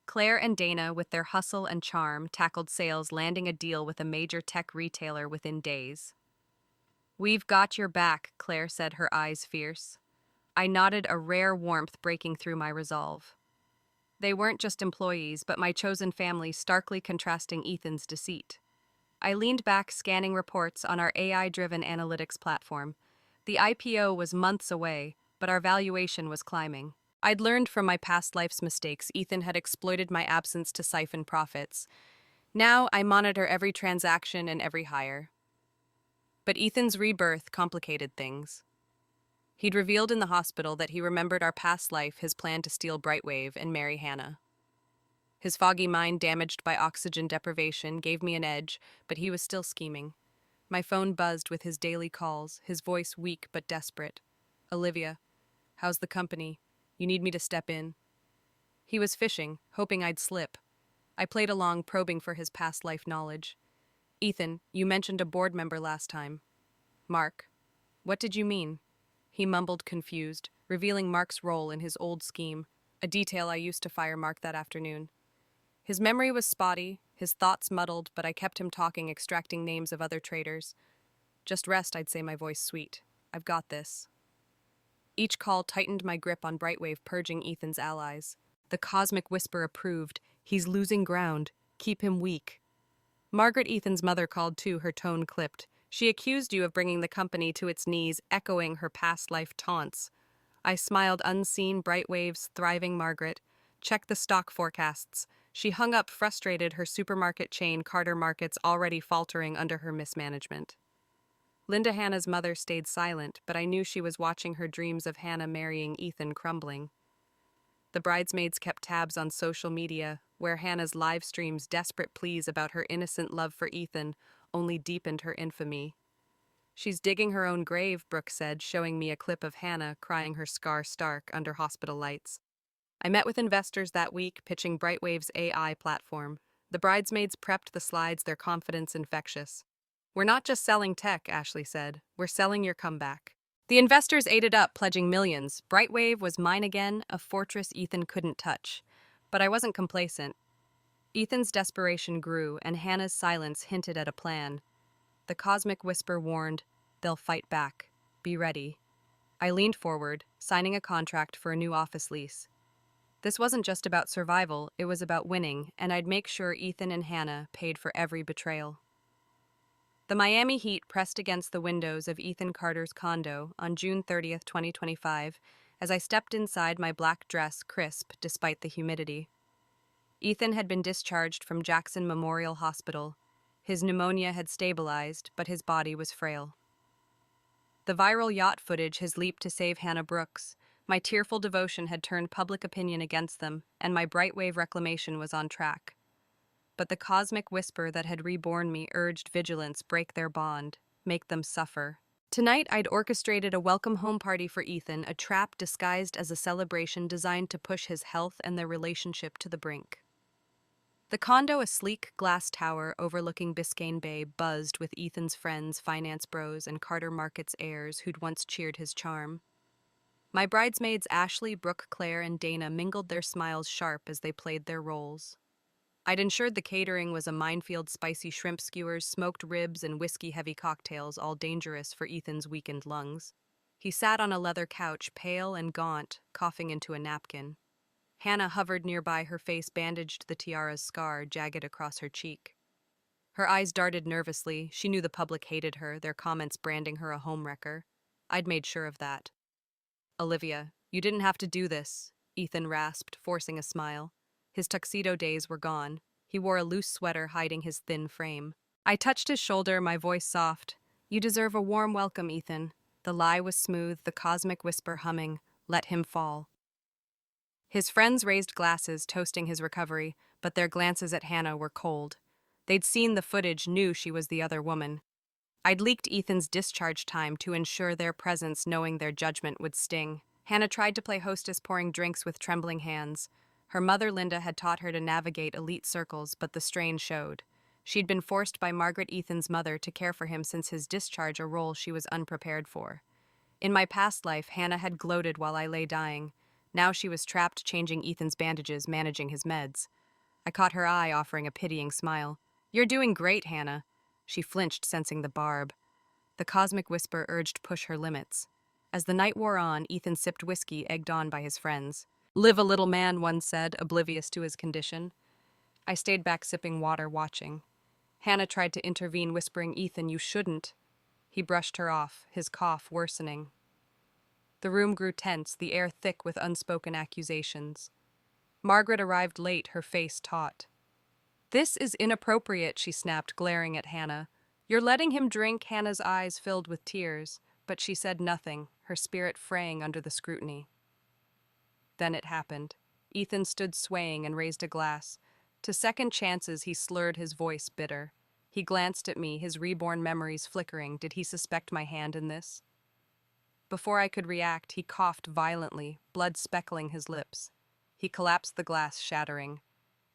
Claire and Dana, with their hustle and charm, tackled sales, landing a deal with a major tech retailer within days. "We've got your back," Claire said, her eyes fierce. I nodded, a rare warmth breaking through my resolve. They weren't just employees, but my chosen family, starkly contrasting Ethan's deceit. I leaned back, scanning reports on our AI-driven analytics platform. The IPO was months away, but our valuation was climbing. I'd learned from my past life's mistakes. Ethan had exploited my absence to siphon profits. Now I monitor every transaction and every hire. But Ethan's rebirth complicated things. He'd revealed in the hospital that he remembered our past life, his plan to steal BrightWave and marry Hannah. His foggy mind, damaged by oxygen deprivation, gave me an edge, but he was still scheming. My phone buzzed with his daily calls, his voice weak but desperate. "Olivia, how's the company? You need me to step in?" He was fishing, hoping I'd slip. I played along, probing for his past life knowledge. "Ethan, you mentioned a board member last time." "Mark. What did you mean?" He mumbled, confused, revealing Mark's role in his old scheme, a detail I used to fire Mark that afternoon. His memory was spotty, his thoughts muddled, but I kept him talking, extracting names of other traitors. "Just rest," I'd say, my voice sweet. "I've got this." Each call tightened my grip on BrightWave, purging Ethan's allies. The cosmic whisper approved. "He's losing ground. Keep him weak." Margaret, Ethan's mother, called too, her tone clipped. "She accused you of bringing the company to its knees," echoing her past life taunts. I smiled, unseen. BrightWave's thriving Margaret. Check the stock forecasts. She hung up, frustrated, her supermarket chain, Carter Markets, already faltering under her mismanagement. Linda, Hannah's mother, stayed silent, but I knew she was watching her dreams of Hannah marrying Ethan crumbling. The bridesmaids kept tabs on social media, where Hannah's live streams, desperate pleas about her innocent love for Ethan, only deepened her infamy. "She's digging her own grave," Brooke said, showing me a clip of Hannah crying her scar stark under hospital lights. I met with investors that week, pitching BrightWave's AI platform. The bridesmaids prepped the slides, their confidence infectious. "We're not just selling tech," Ashley said. "We're selling your comeback." The investors ate it up, pledging millions. BrightWave was mine again, a fortress Ethan couldn't touch. But I wasn't complacent. Ethan's desperation grew, and Hannah's silence hinted at a plan. The cosmic whisper warned, "They'll fight back. Be ready." I leaned forward, signing a contract for a new office lease. This wasn't just about survival, it was about winning, and I'd make sure Ethan and Hannah paid for every betrayal. The Miami heat pressed against the windows of Ethan Carter's condo on June 30th, 2025, as I stepped inside my black dress crisp despite the humidity. Ethan had been discharged from Jackson Memorial Hospital. His pneumonia had stabilized, but his body was frail. The viral yacht footage has leaped to save Hannah Brooks. My tearful devotion had turned public opinion against them, and my BrightWave reclamation was on track. But the cosmic whisper that had reborn me urged vigilance break their bond, make them suffer. Tonight, I'd orchestrated a welcome home party for Ethan, a trap disguised as a celebration designed to push his health and their relationship to the brink. The condo, a sleek glass tower overlooking Biscayne Bay, buzzed with Ethan's friends, finance bros, and Carter Market's heirs who'd once cheered his charm. My bridesmaids Ashley, Brooke, Claire, and Dana mingled their smiles sharp as they played their roles. I'd ensured the catering was a minefield: spicy shrimp skewers, smoked ribs, and whiskey-heavy cocktails, all dangerous for Ethan's weakened lungs. He sat on a leather couch, pale and gaunt, coughing into a napkin. Hannah hovered nearby, her face bandaged, the tiara's scar jagged across her cheek. Her eyes darted nervously. She knew the public hated her, their comments branding her a homewrecker. I'd made sure of that. "Olivia, you didn't have to do this," Ethan rasped, forcing a smile. His tuxedo days were gone. He wore a loose sweater hiding his thin frame. I touched his shoulder, my voice soft. "You deserve a warm welcome, Ethan." The lie was smooth, the cosmic whisper humming. Let him fall. His friends raised glasses, toasting his recovery, but their glances at Hannah were cold. They'd seen the footage, knew she was the other woman. I'd leaked Ethan's discharge time to ensure their presence, knowing their judgment would sting. Hannah tried to play hostess, pouring drinks with trembling hands. Her mother, Linda, had taught her to navigate elite circles, but the strain showed. She'd been forced by Margaret, Ethan's mother, to care for him since his discharge, a role she was unprepared for. In my past life, Hannah had gloated while I lay dying. Now she was trapped, changing Ethan's bandages, managing his meds. I caught her eye, offering a pitying smile. "You're doing great, Hannah." She flinched, sensing the barb. The cosmic whisper urged push her limits. As the night wore on, Ethan sipped whiskey, egged on by his friends. "Live a little man," one said, oblivious to his condition. I stayed back, sipping water, watching. Hannah tried to intervene, whispering, "Ethan, you shouldn't." He brushed her off, his cough worsening. The room grew tense, the air thick with unspoken accusations. Margaret arrived late, her face taut. "This is inappropriate," she snapped, glaring at Hannah. "You're letting him drink." Hannah's eyes filled with tears, but she said nothing, her spirit fraying under the scrutiny. Then it happened. Ethan stood swaying and raised a glass. To second chances, he slurred, his voice bitter. He glanced at me, his reborn memories flickering. Did he suspect my hand in this? Before I could react, he coughed violently, blood speckling his lips. He collapsed, the glass shattering.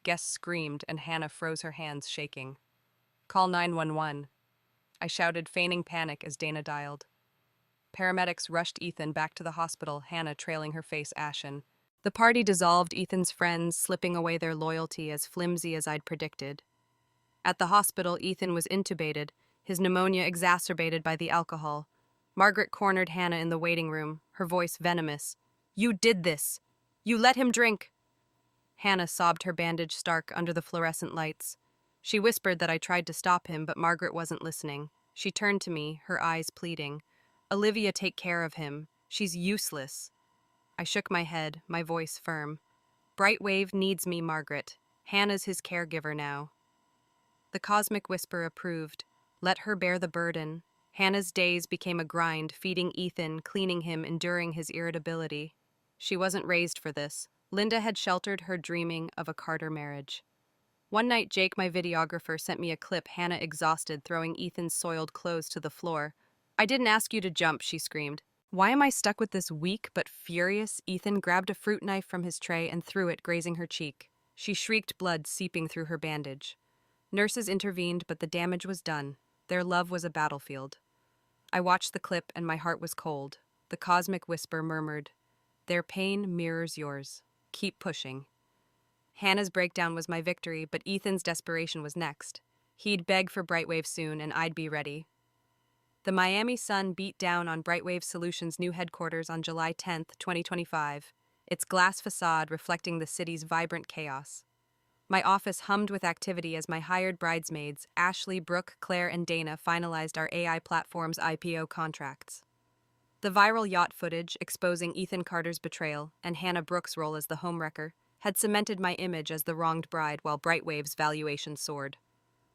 Guests screamed, and Hannah froze, her hands shaking. "Call 911. I shouted, feigning panic as Dana dialed. Paramedics rushed Ethan back to the hospital, Hannah trailing, her face ashen. The party dissolved, Ethan's friends slipping away, their loyalty as flimsy as I'd predicted. At the hospital, Ethan was intubated, his pneumonia exacerbated by the alcohol. Margaret cornered Hannah in the waiting room, her voice venomous. "You did this! You let him drink!" Hannah sobbed, her bandage stark under the fluorescent lights. She whispered that I tried to stop him, but Margaret wasn't listening. She turned to me, her eyes pleading. "Olivia, take care of him. She's useless." I shook my head, my voice firm. "BrightWave needs me, Margaret. Hannah's his caregiver now." The cosmic whisper approved. Let her bear the burden. Hannah's days became a grind, feeding Ethan, cleaning him, enduring his irritability. She wasn't raised for this. Linda had sheltered her, dreaming of a Carter marriage. One night, Jake, my videographer, sent me a clip, Hannah exhausted, throwing Ethan's soiled clothes to the floor. "I didn't ask you to jump," she screamed. "Why am I stuck with this weak but furious?" Ethan grabbed a fruit knife from his tray and threw it, grazing her cheek. She shrieked, blood seeping through her bandage. Nurses intervened, but the damage was done. Their love was a battlefield. I watched the clip and my heart was cold. The cosmic whisper murmured, "Their pain mirrors yours. Keep pushing." Hannah's breakdown was my victory, but Ethan's desperation was next. He'd beg for BrightWave soon, and I'd be ready. The Miami sun beat down on BrightWave Solutions' new headquarters on July 10th, 2025, its glass facade reflecting the city's vibrant chaos. My office hummed with activity as my hired bridesmaids, Ashley, Brooke, Claire, and Dana, finalized our AI platform's IPO contracts. The viral yacht footage exposing Ethan Carter's betrayal and Hannah Brooks' role as the homewrecker had cemented my image as the wronged bride while BrightWave's valuation soared.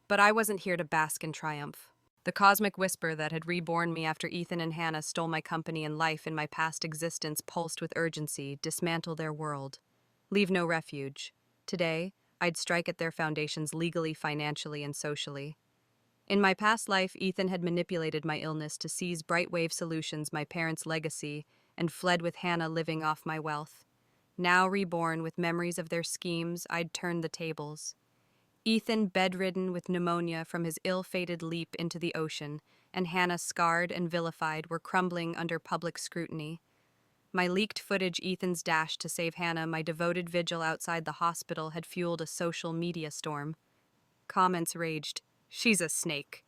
But I wasn't here to bask in triumph. The cosmic whisper that had reborn me after Ethan and Hannah stole my company and life in my past existence pulsed with urgency, dismantle their world. Leave no refuge. Today, I'd strike at their foundations legally, financially, and socially. In my past life, Ethan had manipulated my illness to seize BrightWave Solutions, my parents' legacy, and fled with Hannah living off my wealth. Now reborn with memories of their schemes, I'd turn the tables. Ethan bedridden with pneumonia from his ill-fated leap into the ocean, and Hannah scarred and vilified were crumbling under public scrutiny. My leaked footage, Ethan's dash to save Hannah, my devoted vigil outside the hospital had fueled a social media storm. Comments raged, "She's a snake."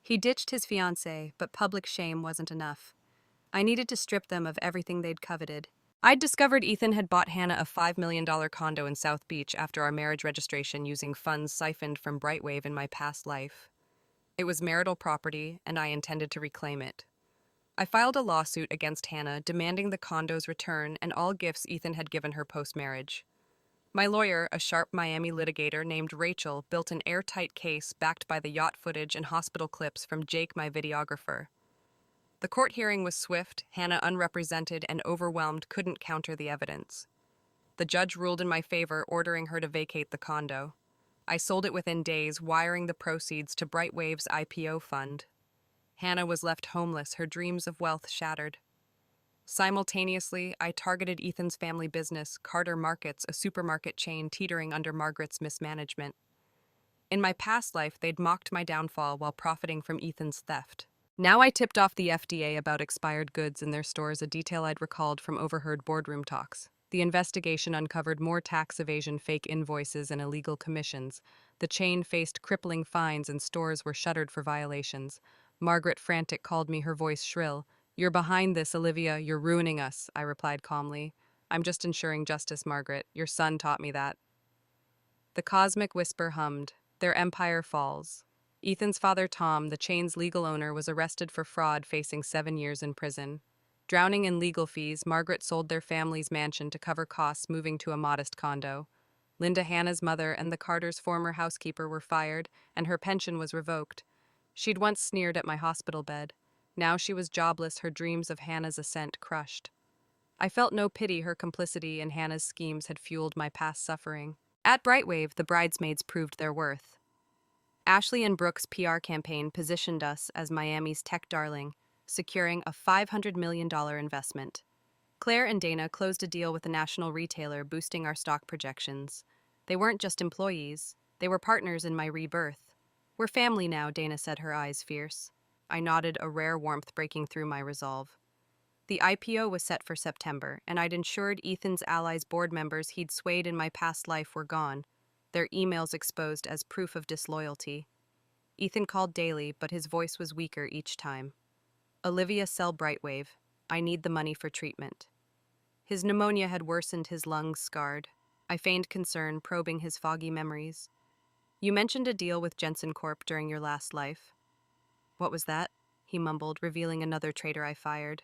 He ditched his fiancée, but public shame wasn't enough. I needed to strip them of everything they'd coveted. I'd discovered Ethan had bought Hannah a $5 million condo in South Beach after our marriage registration using funds siphoned from BrightWave in my past life. It was marital property, and I intended to reclaim it. I filed a lawsuit against Hannah demanding the condo's return and all gifts Ethan had given her post-marriage. My lawyer, a sharp Miami litigator named Rachel, built an airtight case backed by the yacht footage and hospital clips from Jake, my videographer. The court hearing was swift. Hannah, unrepresented and overwhelmed, couldn't counter the evidence. The judge ruled in my favor, ordering her to vacate the condo. I sold it within days, wiring the proceeds to BrightWave's IPO fund. Hannah was left homeless, her dreams of wealth shattered. Simultaneously, I targeted Ethan's family business, Carter Markets, a supermarket chain teetering under Margaret's mismanagement. In my past life, they'd mocked my downfall while profiting from Ethan's theft. Now I tipped off the FDA about expired goods in their stores, a detail I'd recalled from overheard boardroom talks. The investigation uncovered more tax evasion, fake invoices, and illegal commissions. The chain faced crippling fines and stores were shuttered for violations. Margaret, frantic, called me, her voice shrill. "You're behind this, Olivia. You're ruining us," I replied calmly. "I'm just ensuring justice, Margaret. Your son taught me that." The cosmic whisper hummed. Their empire falls. Ethan's father, Tom, the chain's legal owner, was arrested for fraud, facing 7 years in prison. Drowning in legal fees, Margaret sold their family's mansion to cover costs, moving to a modest condo. Linda, Hannah's mother, and the Carters' former housekeeper were fired, and her pension was revoked. She'd once sneered at my hospital bed. Now she was jobless, her dreams of Hannah's ascent crushed. I felt no pity. Her complicity in Hannah's schemes had fueled my past suffering. At BrightWave, the bridesmaids proved their worth. Ashley and Brooke's PR campaign positioned us as Miami's tech darling, securing a $500 million investment. Claire and Dana closed a deal with a national retailer, boosting our stock projections. They weren't just employees, they were partners in my rebirth. "We're family now," Dana said, her eyes fierce. I nodded, a rare warmth breaking through my resolve. The IPO was set for September, and I'd ensured Ethan's allies' board members he'd swayed in my past life were gone, their emails exposed as proof of disloyalty. Ethan called daily, but his voice was weaker each time. "Olivia, sell BrightWave. I need the money for treatment." His pneumonia had worsened, his lungs scarred. I feigned concern, probing his foggy memories. "You mentioned a deal with Jensen Corp during your last life." "What was that?" he mumbled, revealing another traitor I fired.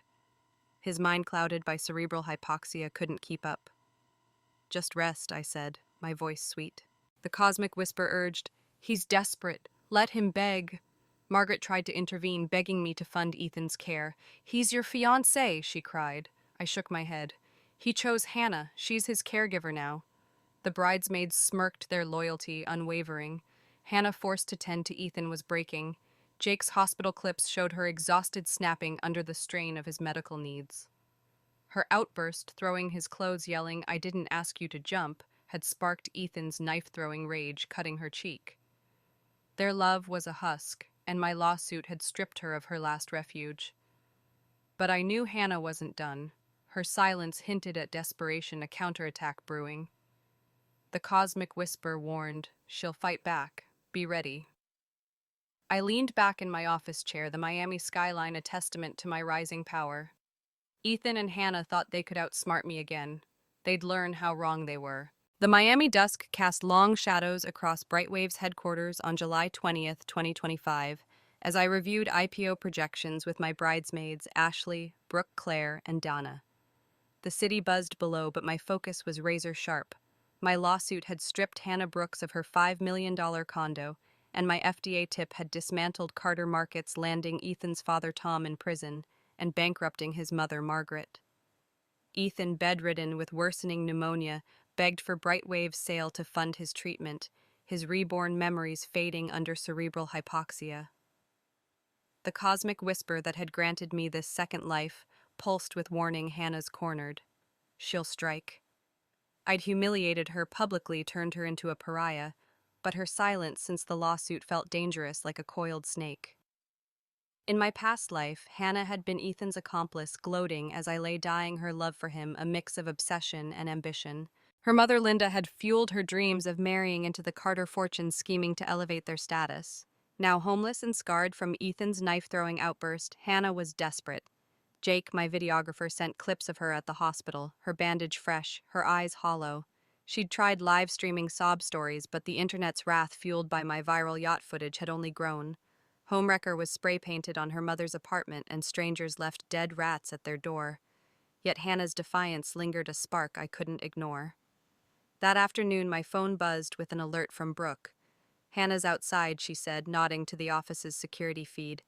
His mind, clouded by cerebral hypoxia, couldn't keep up. "Just rest," I said, my voice sweet. The cosmic whisper urged, "He's desperate. Let him beg." Margaret tried to intervene, begging me to fund Ethan's care. "He's your fiancé," she cried. I shook my head. "He chose Hannah. She's his caregiver now." The bridesmaids smirked, their loyalty unwavering. Hannah, forced to tend to Ethan, was breaking. Jake's hospital clips showed her exhausted, snapping under the strain of his medical needs. Her outburst, throwing his clothes, yelling, "I didn't ask you to jump," had sparked Ethan's knife-throwing rage, cutting her cheek. Their love was a husk, and my lawsuit had stripped her of her last refuge. But I knew Hannah wasn't done. Her silence hinted at desperation, a counterattack brewing. The cosmic whisper warned, "She'll fight back. Be ready." I leaned back in my office chair, the Miami skyline a testament to my rising power. Ethan and Hannah thought they could outsmart me again. They'd learn how wrong they were. The Miami dusk cast long shadows across BrightWave's headquarters on July 20th, 2025, as I reviewed IPO projections with my bridesmaids Ashley, Brooke, Claire, and Donna. The city buzzed below, but my focus was razor sharp. My lawsuit had stripped Hannah Brooks of her $5 million condo, and my FDA tip had dismantled Carter Markets, landing Ethan's father Tom in prison and bankrupting his mother Margaret. Ethan, bedridden with worsening pneumonia, begged for BrightWave's sale to fund his treatment, his reborn memories fading under cerebral hypoxia. The cosmic whisper that had granted me this second life pulsed with warning. Hannah's cornered. She'll strike. I'd humiliated her publicly, turned her into a pariah, but her silence since the lawsuit felt dangerous, like a coiled snake. In my past life, Hannah had been Ethan's accomplice, gloating as I lay dying her love for him, a mix of obsession and ambition. Her mother Linda had fueled her dreams of marrying into the Carter fortune, scheming to elevate their status. Now homeless and scarred from Ethan's knife-throwing outburst, Hannah was desperate. Jake, my videographer, sent clips of her at the hospital, her bandage fresh, her eyes hollow. She'd tried live streaming sob stories, but the internet's wrath, fueled by my viral yacht footage, had only grown. Homewrecker was spray-painted on her mother's apartment, and strangers left dead rats at their door. Yet Hannah's defiance lingered, a spark I couldn't ignore. That afternoon, my phone buzzed with an alert from Brooke. "Hannah's outside," she said, nodding to the office's security feed.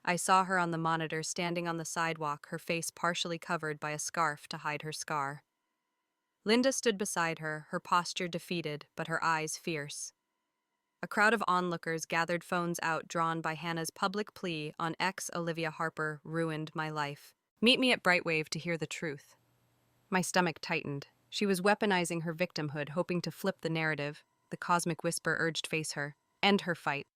I saw her on the monitor, standing on the sidewalk, her face partially covered by a scarf to hide her scar. Linda stood beside her, her posture defeated, but her eyes fierce. A crowd of onlookers gathered, phones out, drawn by Hannah's public plea on X. Olivia Harper ruined my life. Meet me at BrightWave to hear the truth. My stomach tightened. She was weaponizing her victimhood, hoping to flip the narrative. The cosmic whisper urged, face her. End her fight.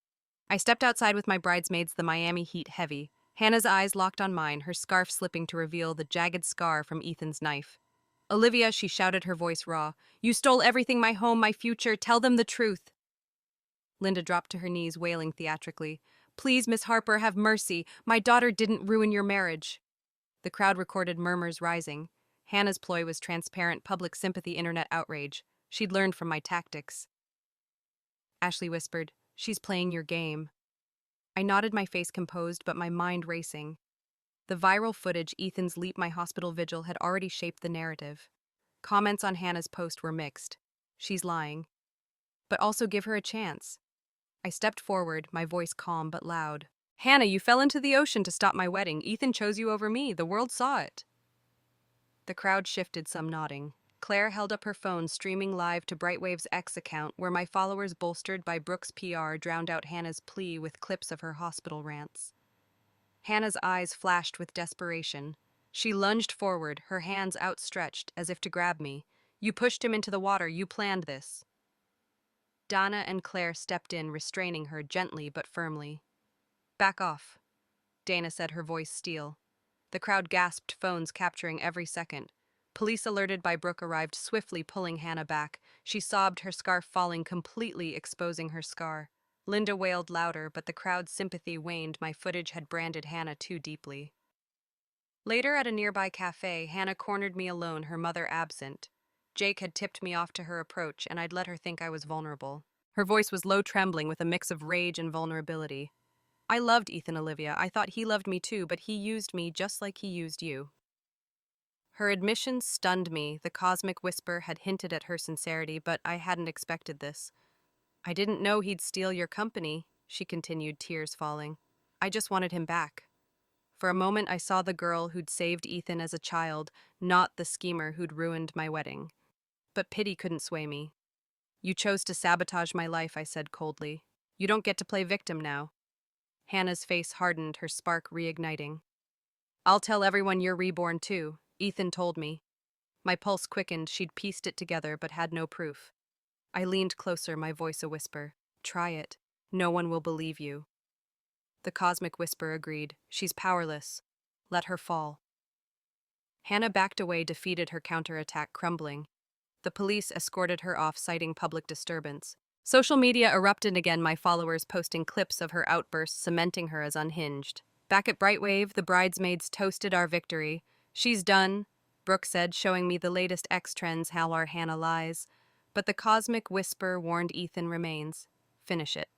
I stepped outside with my bridesmaids, the Miami heat heavy. Hannah's eyes locked on mine, her scarf slipping to reveal the jagged scar from Ethan's knife. "Olivia," she shouted, her voice raw. "You stole everything, my home, my future. Tell them the truth." Linda dropped to her knees, wailing theatrically. "Please, Miss Harper, have mercy. My daughter didn't ruin your marriage." The crowd recorded murmurs rising. Hannah's ploy was transparent, public sympathy, internet outrage. She'd learned from my tactics. Ashley whispered, "She's playing your game." I nodded, my face composed, but my mind racing. The viral footage, Ethan's Leap My Hospital Vigil, had already shaped the narrative. Comments on Hannah's post were mixed. "She's lying. But also give her a chance." I stepped forward, my voice calm but loud. "Hannah, you fell into the ocean to stop my wedding. Ethan chose you over me. The world saw it." The crowd shifted, some nodding. Claire held up her phone, streaming live to BrightWave's X account, where my followers, bolstered by Brooke's PR, drowned out Hannah's plea with clips of her hospital rants. Hannah's eyes flashed with desperation. She lunged forward, her hands outstretched, as if to grab me. "You pushed him into the water. You planned this." Donna and Claire stepped in, restraining her gently but firmly. "Back off," Dana said, her voice steel. The crowd gasped, phones capturing every second. Police, alerted by Brooke, arrived swiftly, pulling Hannah back. She sobbed, her scarf falling, completely exposing her scar. Linda wailed louder, but the crowd's sympathy waned. My footage had branded Hannah too deeply. Later, at a nearby cafe, Hannah cornered me alone, her mother absent. Jake had tipped me off to her approach, and I'd let her think I was vulnerable. Her voice was low, trembling, with a mix of rage and vulnerability. "I loved Ethan, Olivia. I thought he loved me too, but he used me just like he used you." Her admission stunned me. The cosmic whisper had hinted at her sincerity, but I hadn't expected this. "I didn't know he'd steal your company," she continued, tears falling. "I just wanted him back." For a moment, I saw the girl who'd saved Ethan as a child, not the schemer who'd ruined my wedding. But pity couldn't sway me. "You chose to sabotage my life," I said coldly. "You don't get to play victim now." Hannah's face hardened, her spark reigniting. "I'll tell everyone you're reborn too," Ethan told me. My pulse quickened. She'd pieced it together, but had no proof. I leaned closer, my voice a whisper. "Try it. No one will believe you." The cosmic whisper agreed. "She's powerless. Let her fall." Hannah backed away, defeated, her counterattack crumbling. The police escorted her off, citing public disturbance. Social media erupted again, my followers posting clips of her outbursts, cementing her as unhinged. Back at BrightWave, the bridesmaids toasted our victory. "She's done," Brooke said, showing me the latest X trends, how our Hannah lies. But the cosmic whisper warned Ethan remains. Finish it.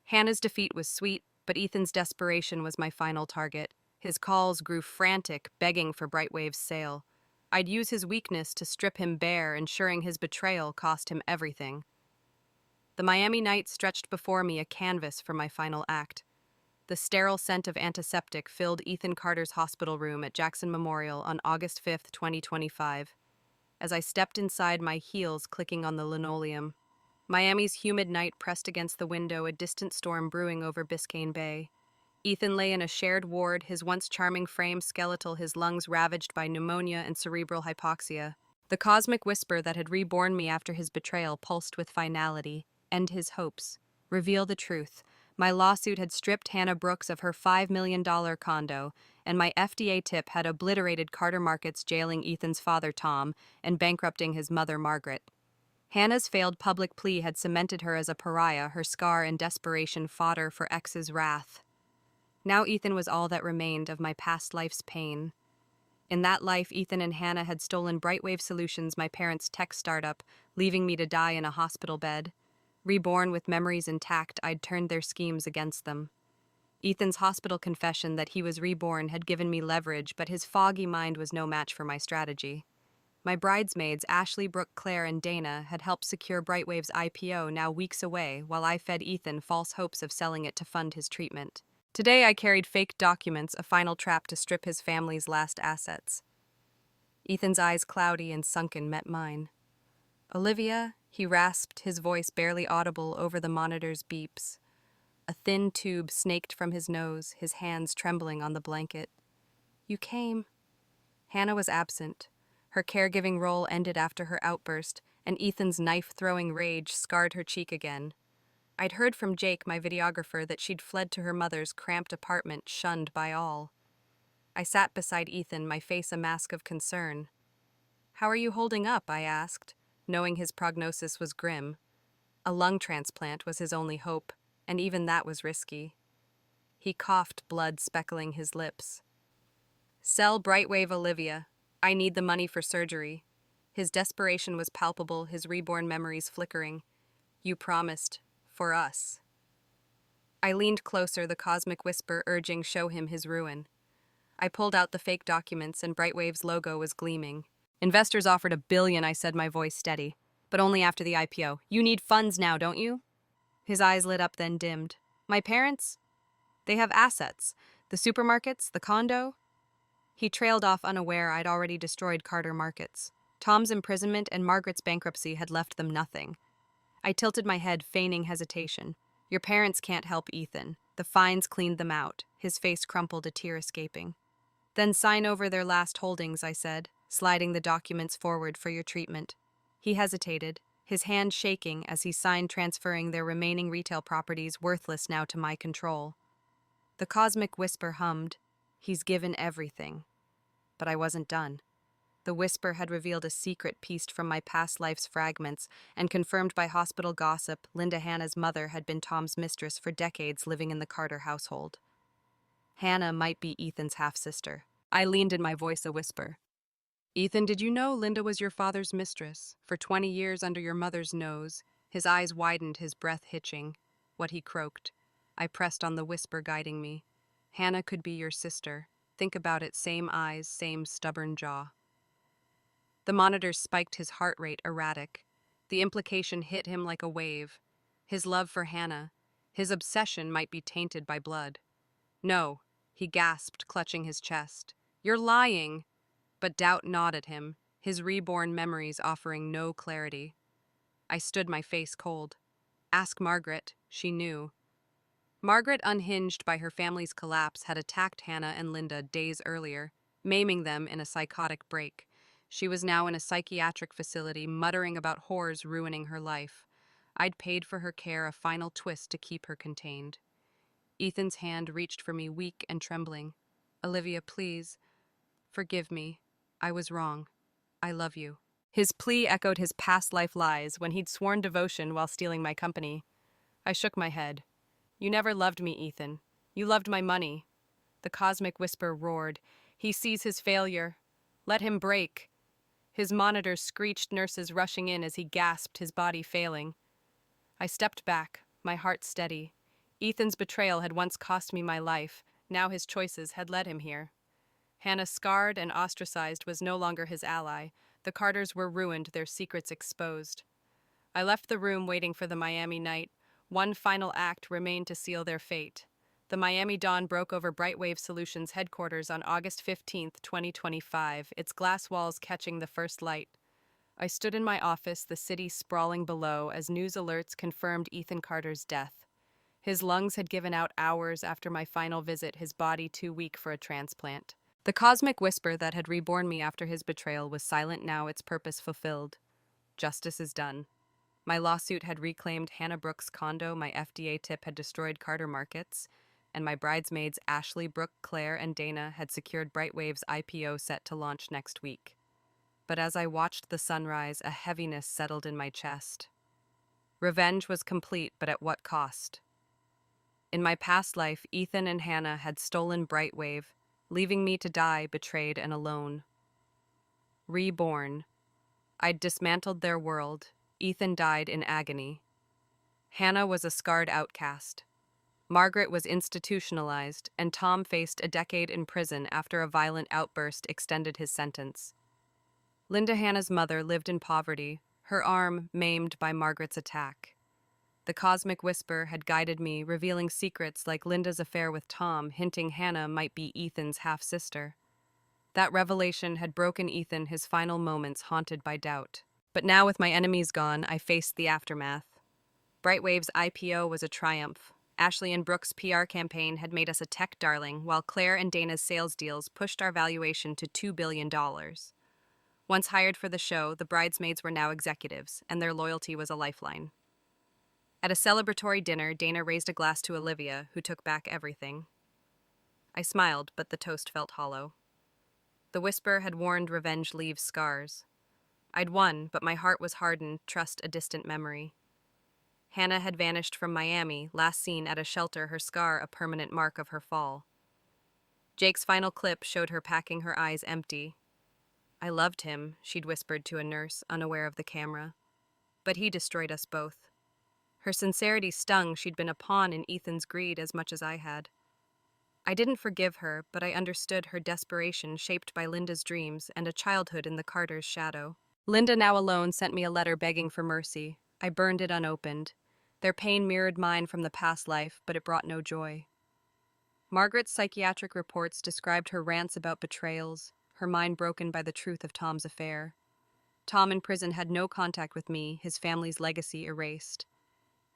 Hannah's defeat was sweet, but Ethan's desperation was my final target. His calls grew frantic, begging for BrightWave's sale. I'd use his weakness to strip him bare, ensuring his betrayal cost him everything. The Miami night stretched before me, a canvas for my final act. The sterile scent of antiseptic filled Ethan Carter's hospital room at Jackson Memorial on August 5th, 2025. As I stepped inside, my heels clicking on the linoleum. Miami's humid night pressed against the window, a distant storm brewing over Biscayne Bay. Ethan lay in a shared ward, his once charming frame skeletal, his lungs ravaged by pneumonia and cerebral hypoxia. The cosmic whisper that had reborn me after his betrayal pulsed with finality. End his hopes. Reveal the truth. My lawsuit had stripped Hannah Brooks of her $5 million condo, and my FDA tip had obliterated Carter Markets, jailing Ethan's father, Tom, and bankrupting his mother, Margaret. Hannah's failed public plea had cemented her as a pariah, her scar and desperation fodder for X's wrath. Now Ethan was all that remained of my past life's pain. In that life, Ethan and Hannah had stolen BrightWave Solutions, my parents' tech startup, leaving me to die in a hospital bed. Reborn with memories intact, I'd turned their schemes against them. Ethan's hospital confession that he was reborn had given me leverage, but his foggy mind was no match for my strategy. My bridesmaids, Ashley, Brooke, Claire, and Dana, had helped secure BrightWave's IPO, now weeks away, while I fed Ethan false hopes of selling it to fund his treatment. Today I carried fake documents, a final trap to strip his family's last assets. Ethan's eyes, cloudy and sunken, met mine. "Olivia," he rasped, his voice barely audible over the monitor's beeps. A thin tube snaked from his nose, his hands trembling on the blanket. "You came." Hannah was absent. Her caregiving role ended after her outburst, and Ethan's knife-throwing rage scarred her cheek again. I'd heard from Jake, my videographer, that she'd fled to her mother's cramped apartment, shunned by all. I sat beside Ethan, my face a mask of concern. "How are you holding up?" I asked, knowing his prognosis was grim. A lung transplant was his only hope, and even that was risky. He coughed, blood speckling his lips. "Sell BrightWave, Olivia. I need the money for surgery." His desperation was palpable, his reborn memories flickering. "You promised. For us." I leaned closer, the cosmic whisper urging show him his ruin. I pulled out the fake documents, and BrightWave's logo was gleaming. "Investors offered $1 billion," I said, my voice steady. "But only after the IPO. You need funds now, don't you?" His eyes lit up, then dimmed. "My parents? They have assets. The supermarkets, the condo." He trailed off, unaware I'd already destroyed Carter Markets. Tom's imprisonment and Margaret's bankruptcy had left them nothing. I tilted my head, feigning hesitation. "Your parents can't help Ethan. The fines cleaned them out." His face crumpled, a tear escaping. "Then sign over their last holdings," I said, sliding the documents forward for your treatment. He hesitated, his hand shaking as he signed, transferring their remaining retail properties, worthless now to my control. The cosmic whisper hummed, "He's given everything." But I wasn't done. The whisper had revealed a secret pieced from my past life's fragments, and confirmed by hospital gossip, Linda, Hannah's mother, had been Tom's mistress for decades, living in the Carter household. Hannah might be Ethan's half-sister. I leaned in, my voice a whisper. "Ethan, did you know Linda was your father's mistress? For 20 years under your mother's nose." His eyes widened, his breath hitching. What he croaked. I pressed on the whisper, guiding me. "Hannah could be your sister. Think about it, same eyes, same stubborn jaw." The monitors spiked, his heart rate erratic. The implication hit him like a wave. His love for Hannah, his obsession, might be tainted by blood. "No," he gasped, clutching his chest. "You're lying." But doubt gnawed at him, his reborn memories offering no clarity. I stood, my face cold. Ask Margaret, she knew. Margaret, unhinged by her family's collapse, had attacked Hannah and Linda days earlier, maiming them in a psychotic break. She was now in a psychiatric facility, muttering about whores ruining her life. I'd paid for her care, a final twist to keep her contained. Ethan's hand reached for me, weak and trembling. "Olivia, please. Forgive me. I was wrong. I love you." His plea echoed his past life lies, when he'd sworn devotion while stealing my company. I shook my head. "You never loved me, Ethan. You loved my money." The cosmic whisper roared. "He sees his failure. Let him break." His monitors screeched, nurses rushing in as he gasped, his body failing. I stepped back, my heart steady. Ethan's betrayal had once cost me my life. Now his choices had led him here. Hannah, scarred and ostracized, was no longer his ally. The Carters were ruined, their secrets exposed. I left the room waiting for the Miami night. One final act remained to seal their fate. The Miami dawn broke over BrightWave Solutions headquarters on August 15th, 2025, its glass walls catching the first light. I stood in my office, the city sprawling below, as news alerts confirmed Ethan Carter's death. His lungs had given out hours after my final visit, his body too weak for a transplant. The cosmic whisper that had reborn me after his betrayal was silent now, its purpose fulfilled. Justice is done. My lawsuit had reclaimed Hannah Brooks' condo, my FDA tip had destroyed Carter Markets, and my bridesmaids Ashley, Brooke, Claire, and Dana had secured BrightWave's IPO set to launch next week. But as I watched the sunrise, a heaviness settled in my chest. Revenge was complete, but at what cost? In my past life, Ethan and Hannah had stolen BrightWave, leaving me to die betrayed and alone. Reborn. I'd dismantled their world. Ethan died in agony. Hannah was a scarred outcast. Margaret was institutionalized, and Tom faced a decade in prison after a violent outburst extended his sentence. Linda, Hannah's mother, lived in poverty, her arm maimed by Margaret's attack. The cosmic whisper had guided me, revealing secrets like Linda's affair with Tom, hinting Hannah might be Ethan's half-sister. That revelation had broken Ethan, his final moments haunted by doubt. But now, with my enemies gone, I faced the aftermath. BrightWave's IPO was a triumph. Ashley and Brooke's PR campaign had made us a tech darling, while Claire and Dana's sales deals pushed our valuation to $2 billion. Once hired for the show, the bridesmaids were now executives, and their loyalty was a lifeline. At a celebratory dinner, Dana raised a glass to Olivia, who took back everything. I smiled, but the toast felt hollow. The whisper had warned revenge leaves scars. I'd won, but my heart was hardened, trust a distant memory. Hannah had vanished from Miami, last seen at a shelter, her scar a permanent mark of her fall. Jake's final clip showed her packing, her eyes empty. I loved him, she'd whispered to a nurse, unaware of the camera. But he destroyed us both. Her sincerity stung, she'd been a pawn in Ethan's greed as much as I had. I didn't forgive her, but I understood her desperation, shaped by Linda's dreams and a childhood in the Carters' shadow. Linda, now alone, sent me a letter begging for mercy. I burned it unopened. Their pain mirrored mine from the past life, but it brought no joy. Margaret's psychiatric reports described her rants about betrayals, her mind broken by the truth of Tom's affair. Tom in prison had no contact with me, his family's legacy erased.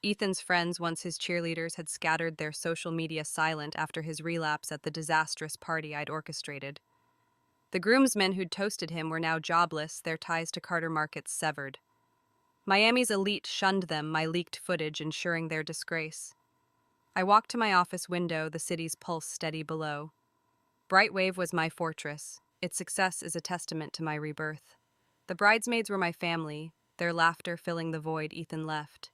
Ethan's friends, once his cheerleaders, had scattered their social media silent after his relapse at the disastrous party I'd orchestrated. The groomsmen who'd toasted him were now jobless, their ties to Carter Markets severed. Miami's elite shunned them, my leaked footage ensuring their disgrace. I walked to my office window, the city's pulse steady below. BrightWave was my fortress. Its success is a testament to my rebirth. The bridesmaids were my family, their laughter filling the void Ethan left.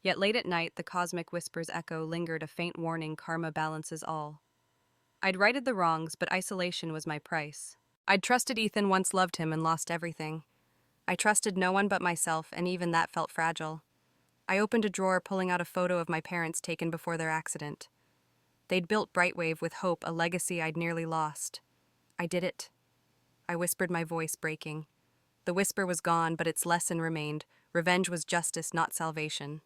Yet late at night, the cosmic whisper's echo lingered, a faint warning karma balances all. I'd righted the wrongs, but isolation was my price. I'd trusted Ethan, once loved him, and lost everything. I trusted no one but myself, and even that felt fragile. I opened a drawer, pulling out a photo of my parents taken before their accident. They'd built BrightWave with hope, a legacy I'd nearly lost. I did it. I whispered, my voice breaking. The whisper was gone, but its lesson remained. Revenge was justice, not salvation.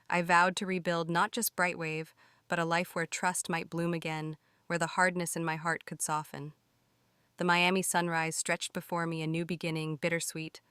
I vowed to rebuild not just BrightWave, but a life where trust might bloom again, where the hardness in my heart could soften. The Miami sunrise stretched before me, a new beginning, bittersweet,